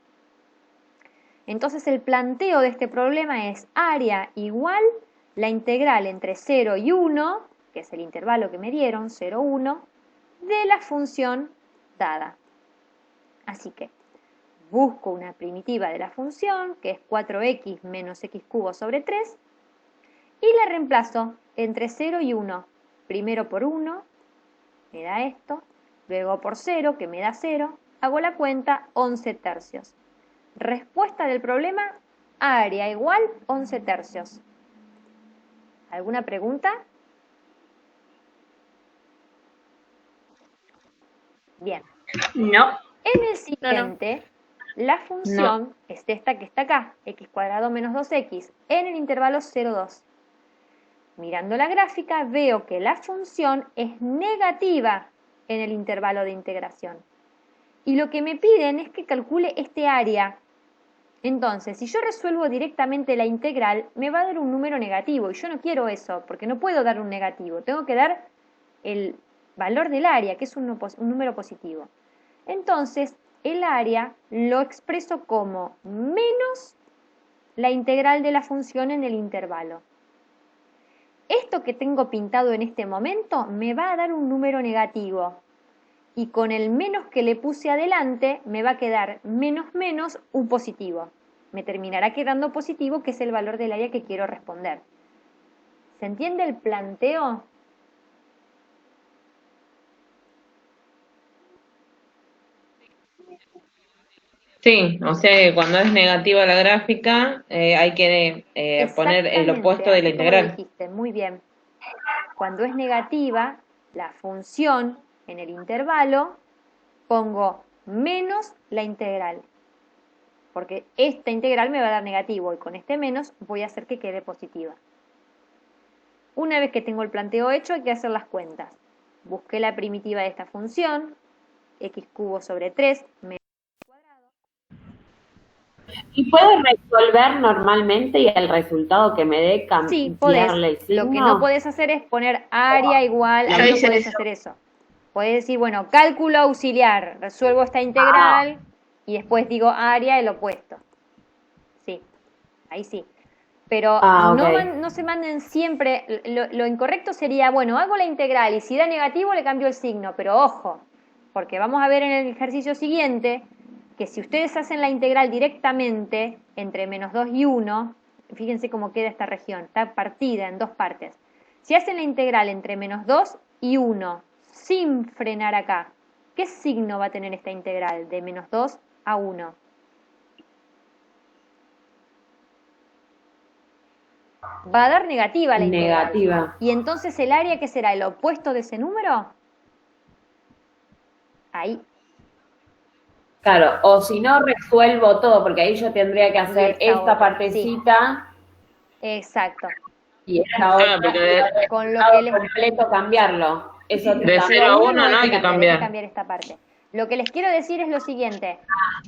Entonces el planteo de este problema es área igual la integral entre 0 y 1, que es el intervalo que me dieron, 0, 1, de la función dada. Así que busco una primitiva de la función, que es 4x menos x cubo sobre 3, y la reemplazo entre 0 y 1. Primero por 1, me da esto, luego por 0, que me da 0, hago la cuenta, 11 tercios. Respuesta del problema, área igual 11 tercios. ¿Alguna pregunta? Bien. No. En el siguiente, la función es esta que está acá, x cuadrado menos 2x, en el intervalo 0, 2. Mirando la gráfica, veo que la función es negativa en el intervalo de integración. Y lo que me piden es que calcule este área. Entonces, si yo resuelvo directamente la integral, me va a dar un número negativo. Y yo no quiero eso, porque no puedo dar un negativo. Tengo que dar el valor del área, que es un número positivo. Entonces, el área lo expreso como menos la integral de la función en el intervalo. Esto que tengo pintado en este momento me va a dar un número negativo. Y con el menos que le puse adelante, me va a quedar menos menos un positivo. Me terminará quedando positivo, que es el valor del área que quiero responder. ¿Se entiende el planteo? Sí, o sea que cuando es negativa la gráfica, hay que poner el opuesto de la así como lo integral. dijiste, muy bien. Cuando es negativa la función en el intervalo, pongo menos la integral. Porque esta integral me va a dar negativo y con este menos voy a hacer que quede positiva. Una vez que tengo el planteo hecho, hay que hacer las cuentas. Busqué la primitiva de esta función, x cubo sobre 3 menos cuadrado. ¿Y puedo resolver normalmente y el resultado que me dé Sí, cambiarle el podés. signo? Lo que no podés hacer es poner área igual, Yo ahí no hice podés eso. hacer eso. Podés decir, bueno, cálculo auxiliar, resuelvo esta integral y después digo área, el opuesto. Sí, ahí sí. Pero no se manden siempre, lo incorrecto sería, bueno, hago la integral y si da negativo le cambio el signo, pero ojo, porque vamos a ver en el ejercicio siguiente que si ustedes hacen la integral directamente entre menos 2 y 1, fíjense cómo queda esta región, está partida en dos partes. Si hacen la integral entre menos 2 y 1 sin frenar acá, ¿qué signo va a tener esta integral de menos 2 a 1? Va a dar negativa la integral. Negativa. ¿Y entonces el área qué será? ¿El opuesto de ese número? Ahí. Claro, o si no resuelvo todo, porque ahí yo tendría que hacer esta otra, partecita Exacto. y esta otra, porque Con lo que les... completo cambiarlo. Eso de también. 0 a 1 no hay que hay que cambiar. cambiar esta parte. Lo que les quiero decir es lo siguiente,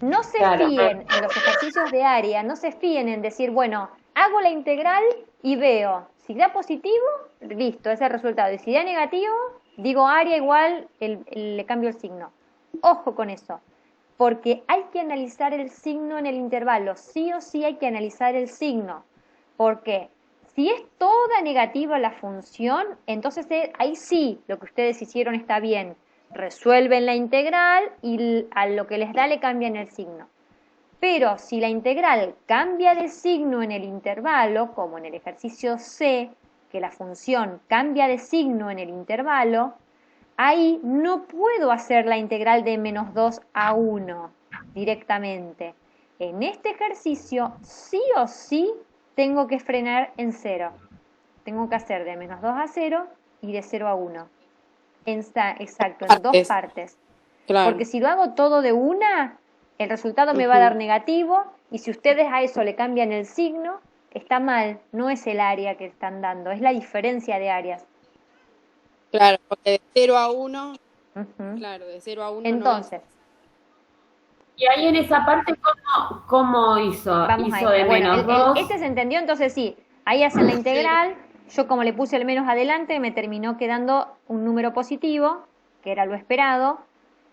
no se Claro. fíen en los ejercicios de área, no se fíen en decir, bueno, hago la integral y veo, si da positivo, listo, ese es el resultado, y si da negativo, digo área igual, le cambio el signo. Ojo con eso, porque hay que analizar el signo en el intervalo, sí o sí hay que analizar el signo, porque si es toda negativa la función, entonces ahí sí, lo que ustedes hicieron está bien, resuelven la integral y a lo que les da le cambian el signo. Pero si la integral cambia de signo en el intervalo, como en el ejercicio C, que la función cambia de signo en el intervalo, ahí no puedo hacer la integral de menos 2 a 1 directamente. En este ejercicio, sí o sí, tengo que frenar en 0. Tengo que hacer de menos 2 a 0 y de 0 a 1. Exacto, en dos partes. Claro. Porque si lo hago todo de una, el resultado me va a dar negativo y si ustedes a eso le cambian el signo, está mal, no es el área que están dando, es la diferencia de áreas. Claro, porque de 0 a 1, Uh-huh. claro, de 0 a 1 Entonces, Y ahí en esa parte, ¿cómo hizo? vamos Hizo a de ir. Bueno, menos 2. este se entendió, entonces sí, ahí hacen la integral, yo como le puse el menos adelante, me terminó quedando un número positivo, que era lo esperado,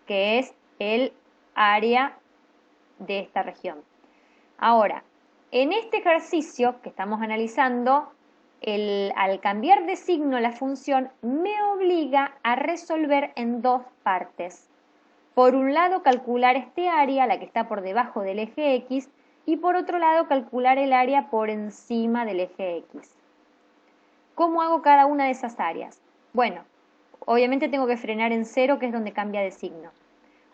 que es el área de esta región. Ahora, en este ejercicio que estamos analizando, al cambiar de signo la función me obliga a resolver en dos partes. por un lado calcular este área, la que está por debajo del eje X, y por otro lado calcular el área por encima del eje X. ¿Cómo hago cada una de esas áreas? Bueno, obviamente tengo que frenar en 0, que es donde cambia de signo.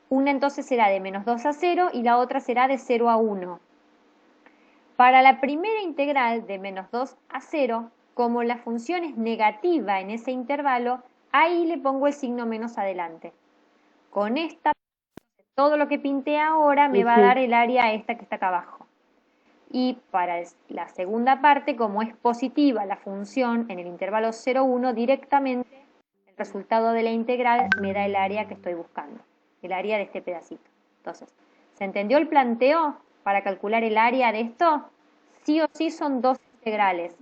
Una entonces será de menos 2 a 0 y la otra será de 0 a 1. Para la primera integral de menos 2 a 0, como la función es negativa en ese intervalo, ahí le pongo el signo menos adelante. Con esta, todo lo que pinté ahora me va a dar el área esta que está acá abajo. Y para la segunda parte, como es positiva la función en el intervalo 0, 1, directamente el resultado de la integral me da el área que estoy buscando, el área de este pedacito. Entonces, ¿se entendió el planteo para calcular el área de esto? Sí o sí son dos integrales.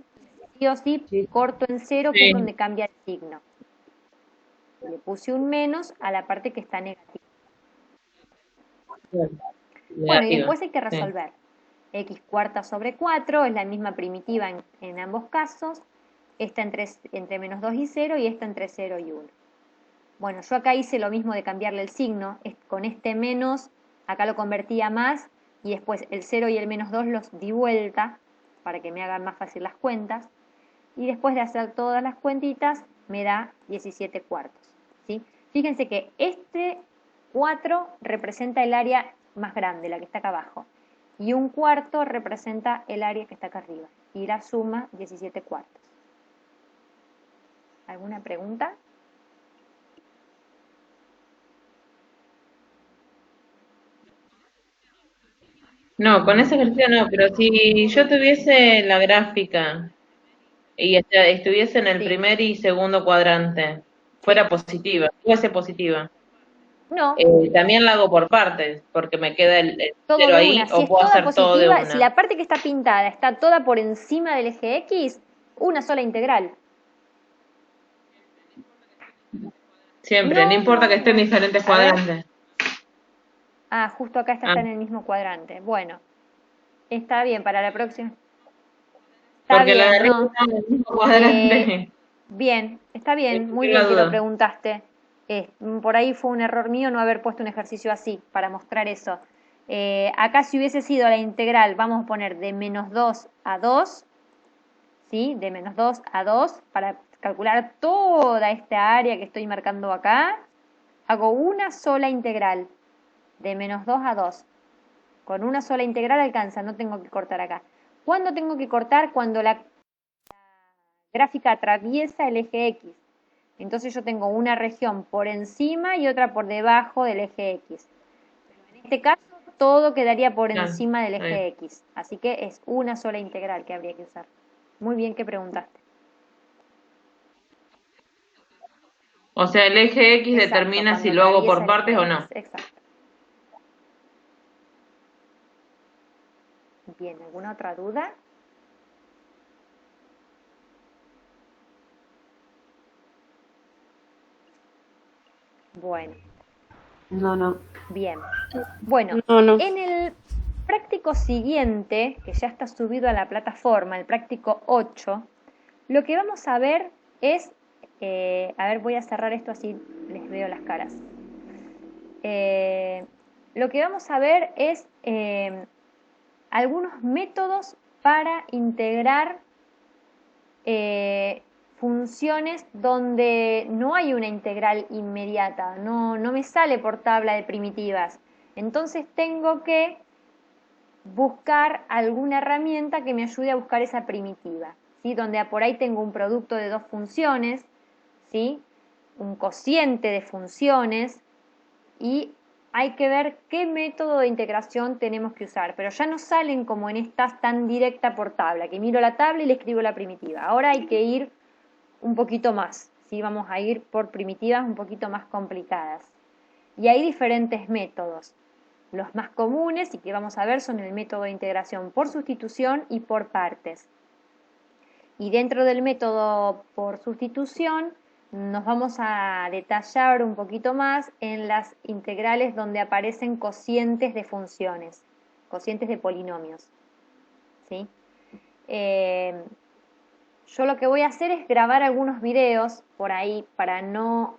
Sí o sí, corto en 0, que es donde cambia el signo. Le puse un menos a la parte que está negativa. Bueno, y después hay que resolver. X cuarta sobre 4 es la misma primitiva en ambos casos. Esta entre menos 2 y 0 y esta entre 0 y 1. Bueno, yo acá hice lo mismo de cambiarle el signo. Con este menos, acá lo convertí a más y después el 0 y el menos 2 los di vuelta para que me hagan más fácil las cuentas. Y después de hacer todas las cuentitas, me da 17 cuartos. ¿Sí? Fíjense que este 4 representa el área más grande, la que está acá abajo. Y un cuarto representa el área que está acá arriba. Y la suma 17 cuartos. ¿Alguna pregunta? No, con ese ejercicio no, pero si yo tuviese la gráfica y estuviese en el Sí. primer y segundo cuadrante, fuera positiva, fuese positiva, No, también la hago por partes, porque me queda el todo cero de ahí, una. Si o es puedo toda hacer todo de positiva, si una. la parte que está pintada está toda por encima del eje X, una sola integral. Siempre, no importa que esté en diferentes A ver. cuadrantes. Ah, justo acá está en el mismo cuadrante. Bueno, está bien para la próxima. Está Porque la de bien, arriba ¿no? está en el mismo cuadrante. Bien, está bien, muy Tengo la bien que lo duda. preguntaste. Por ahí fue un error mío no haber puesto un ejercicio así para mostrar eso. Acá si hubiese sido la integral, vamos a poner de menos 2 a 2, ¿sí? De menos 2 a 2, para calcular toda esta área que estoy marcando acá, hago una sola integral, de menos 2 a 2. Con una sola integral alcanza, no tengo que cortar acá. ¿Cuándo tengo que cortar? Cuando la gráfica atraviesa el eje X. Entonces yo tengo una región por encima y otra por debajo del eje X. Pero en este caso todo quedaría por encima del eje X. Así que es una sola integral que habría que usar. Muy bien que preguntaste. O sea, el eje X Exacto, determina si cuando lo hago por atraviesa el partes eje o no. X. Exacto. Bien, ¿alguna otra duda? Bueno. No. Bien. Bueno, No. en el práctico siguiente, que ya está subido a la plataforma, el práctico 8, lo que vamos a ver es, a ver, voy a cerrar esto así les veo las caras. Lo que vamos a ver es algunos métodos para integrar funciones donde no hay una integral inmediata, no me sale por tabla de primitivas. Entonces tengo que buscar alguna herramienta que me ayude a buscar esa primitiva, ¿sí? Donde por ahí tengo un producto de dos funciones, ¿sí? Un cociente de funciones y hay que ver qué método de integración tenemos que usar, pero ya no salen como en estas tan directa por tabla, que miro la tabla y le escribo la primitiva. Ahora hay que ir un poquito más, ¿sí? Vamos a ir por primitivas un poquito más complicadas. Y hay diferentes métodos. Los más comunes y que vamos a ver son el método de integración por sustitución y por partes. Y dentro del método por sustitución nos vamos a detallar un poquito más en las integrales donde aparecen cocientes de funciones, cocientes de polinomios. ¿Sí? Yo lo que voy a hacer es grabar algunos videos por ahí para no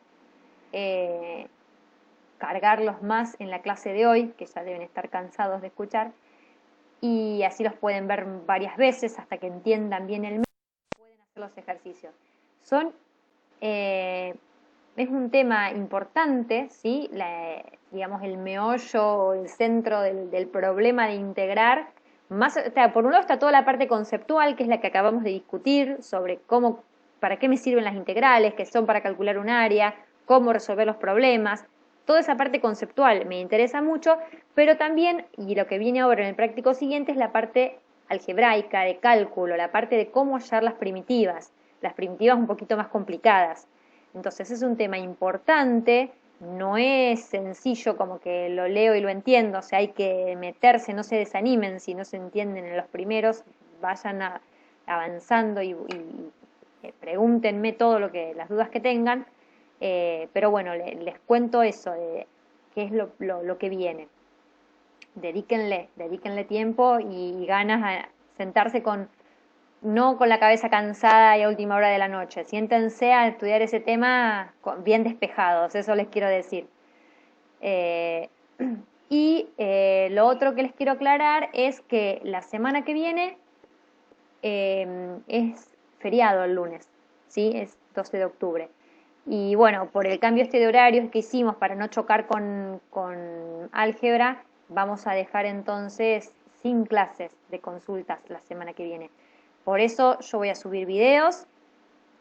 cargarlos más en la clase de hoy, que ya deben estar cansados de escuchar, y así los pueden ver varias veces hasta que entiendan bien el método, pueden hacer los ejercicios. Es un tema importante, ¿sí? Digamos, el meollo, el centro del problema de integrar. Más, o sea, por un lado está toda la parte conceptual, que es la que acabamos de discutir, sobre para qué me sirven las integrales, que son para calcular un área, cómo resolver los problemas. Toda esa parte conceptual me interesa mucho, pero también, y lo que viene ahora en el práctico siguiente, es la parte algebraica, de cálculo, la parte de cómo hallar las primitivas un poquito más complicadas. Entonces es un tema importante, no es sencillo como que lo leo y lo entiendo, o sea, hay que meterse, no se desanimen si no se entienden en los primeros, vayan avanzando y pregúntenme todo las dudas que tengan, pero bueno, les cuento eso, qué es lo que viene. Dedíquenle tiempo y ganas a sentarse no con la cabeza cansada y a última hora de la noche. Siéntense a estudiar ese tema bien despejados, eso les quiero decir. Lo otro que les quiero aclarar es que la semana que viene es feriado el lunes, ¿sí? Es 12 de octubre. Y bueno, por el cambio de horarios que hicimos para no chocar con álgebra, vamos a dejar entonces sin clases de consultas la semana que viene. Por eso yo voy a subir videos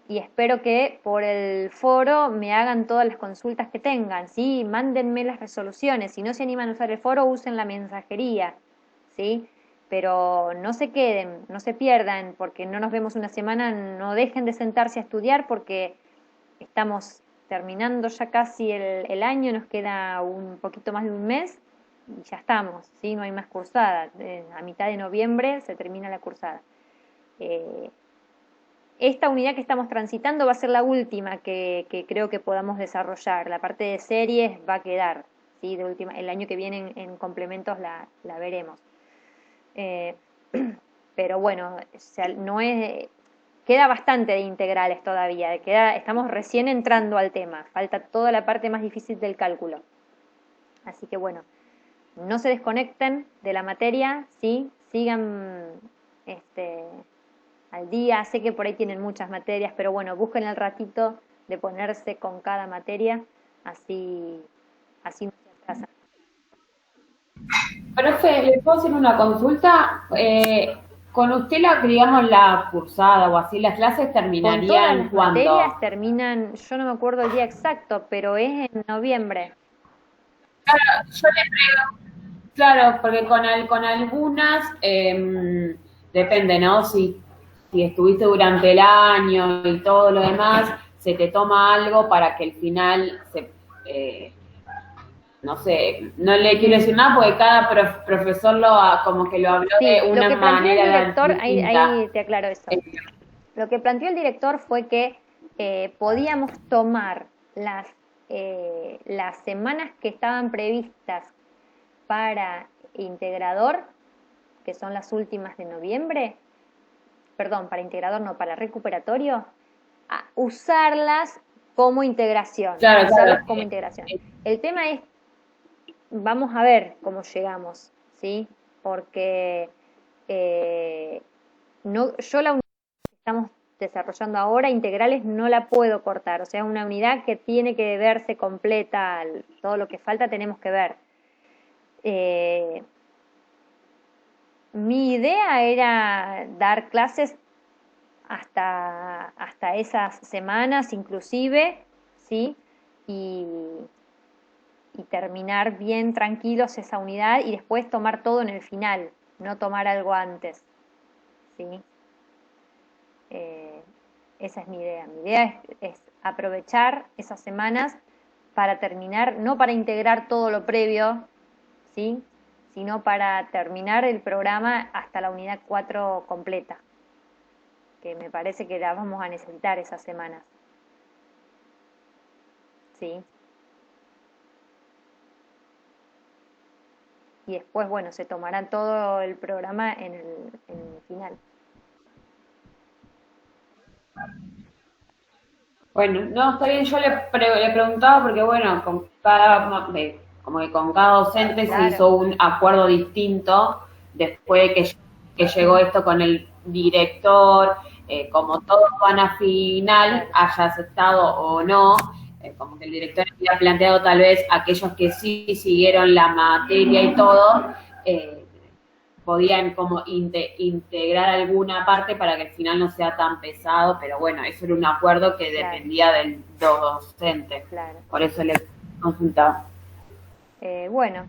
y espero que por el foro me hagan todas las consultas que tengan, ¿sí? Mándenme las resoluciones. Si no se animan a usar el foro, usen la mensajería, ¿sí? Pero no se queden, no se pierdan, porque no nos vemos una semana, no dejen de sentarse a estudiar porque estamos terminando ya casi el año, nos queda un poquito más de un mes y ya estamos, ¿sí? No hay más cursada. A mitad de noviembre se termina la cursada. Esta unidad que estamos transitando va a ser la última que creo que podamos desarrollar. La parte de series va a quedar, ¿sí? El año que viene en complementos la veremos. Pero bueno, o sea, queda bastante de integrales todavía. Estamos recién entrando al tema. Falta toda la parte más difícil del cálculo. Así que bueno, no se desconecten de la materia, ¿sí? Sigan al día. Sé que por ahí tienen muchas materias, pero bueno, busquen el ratito de ponerse con cada materia, así no se atrasan. Profe, ¿le puedo hacer una consulta? Con usted, digamos, la cursada o así, las clases terminarían ¿cuándo? Las materias terminan, yo no me acuerdo el día exacto, pero es en noviembre. Claro, yo le pregunto, claro, porque con algunas depende, ¿no? Si estuviste durante el año y todo lo demás, se te toma algo para que el final no sé, no le quiero decir nada porque cada profesor como que lo habló de una manera distinta. Ahí te aclaro eso. Lo que planteó el director fue que podíamos tomar las semanas que estaban previstas para integrador, que son las últimas de noviembre, perdón, para integrador no, para recuperatorio, a usarlas como integración. Claro. Como integración. El tema es, vamos a ver cómo llegamos, ¿sí? Porque yo la unidad que estamos desarrollando ahora, integrales, no la puedo cortar. O sea, es una unidad que tiene que verse completa, todo lo que falta tenemos que ver. Mi idea era dar clases hasta esas semanas inclusive, ¿sí? Y terminar bien tranquilos esa unidad y después tomar todo en el final, no tomar algo antes, ¿sí? Esa es mi idea. Mi idea es aprovechar esas semanas para terminar, no para integrar todo lo previo, ¿sí? Sino para terminar el programa hasta la unidad 4 completa, que me parece que la vamos a necesitar esas semanas. ¿Sí? Y después, bueno, se tomará todo el programa en el final. Bueno, no, está bien, yo le preguntaba porque, bueno, con como que con cada docente se hizo un acuerdo distinto después de que llegó esto con el director, como todos van a final, haya aceptado o no, como que el director había planteado tal vez aquellos que sí siguieron la materia y todo, podían como integrar alguna parte para que al final no sea tan pesado, pero bueno, eso era un acuerdo que dependía del docente. Claro. Por eso le consultaba. Bueno,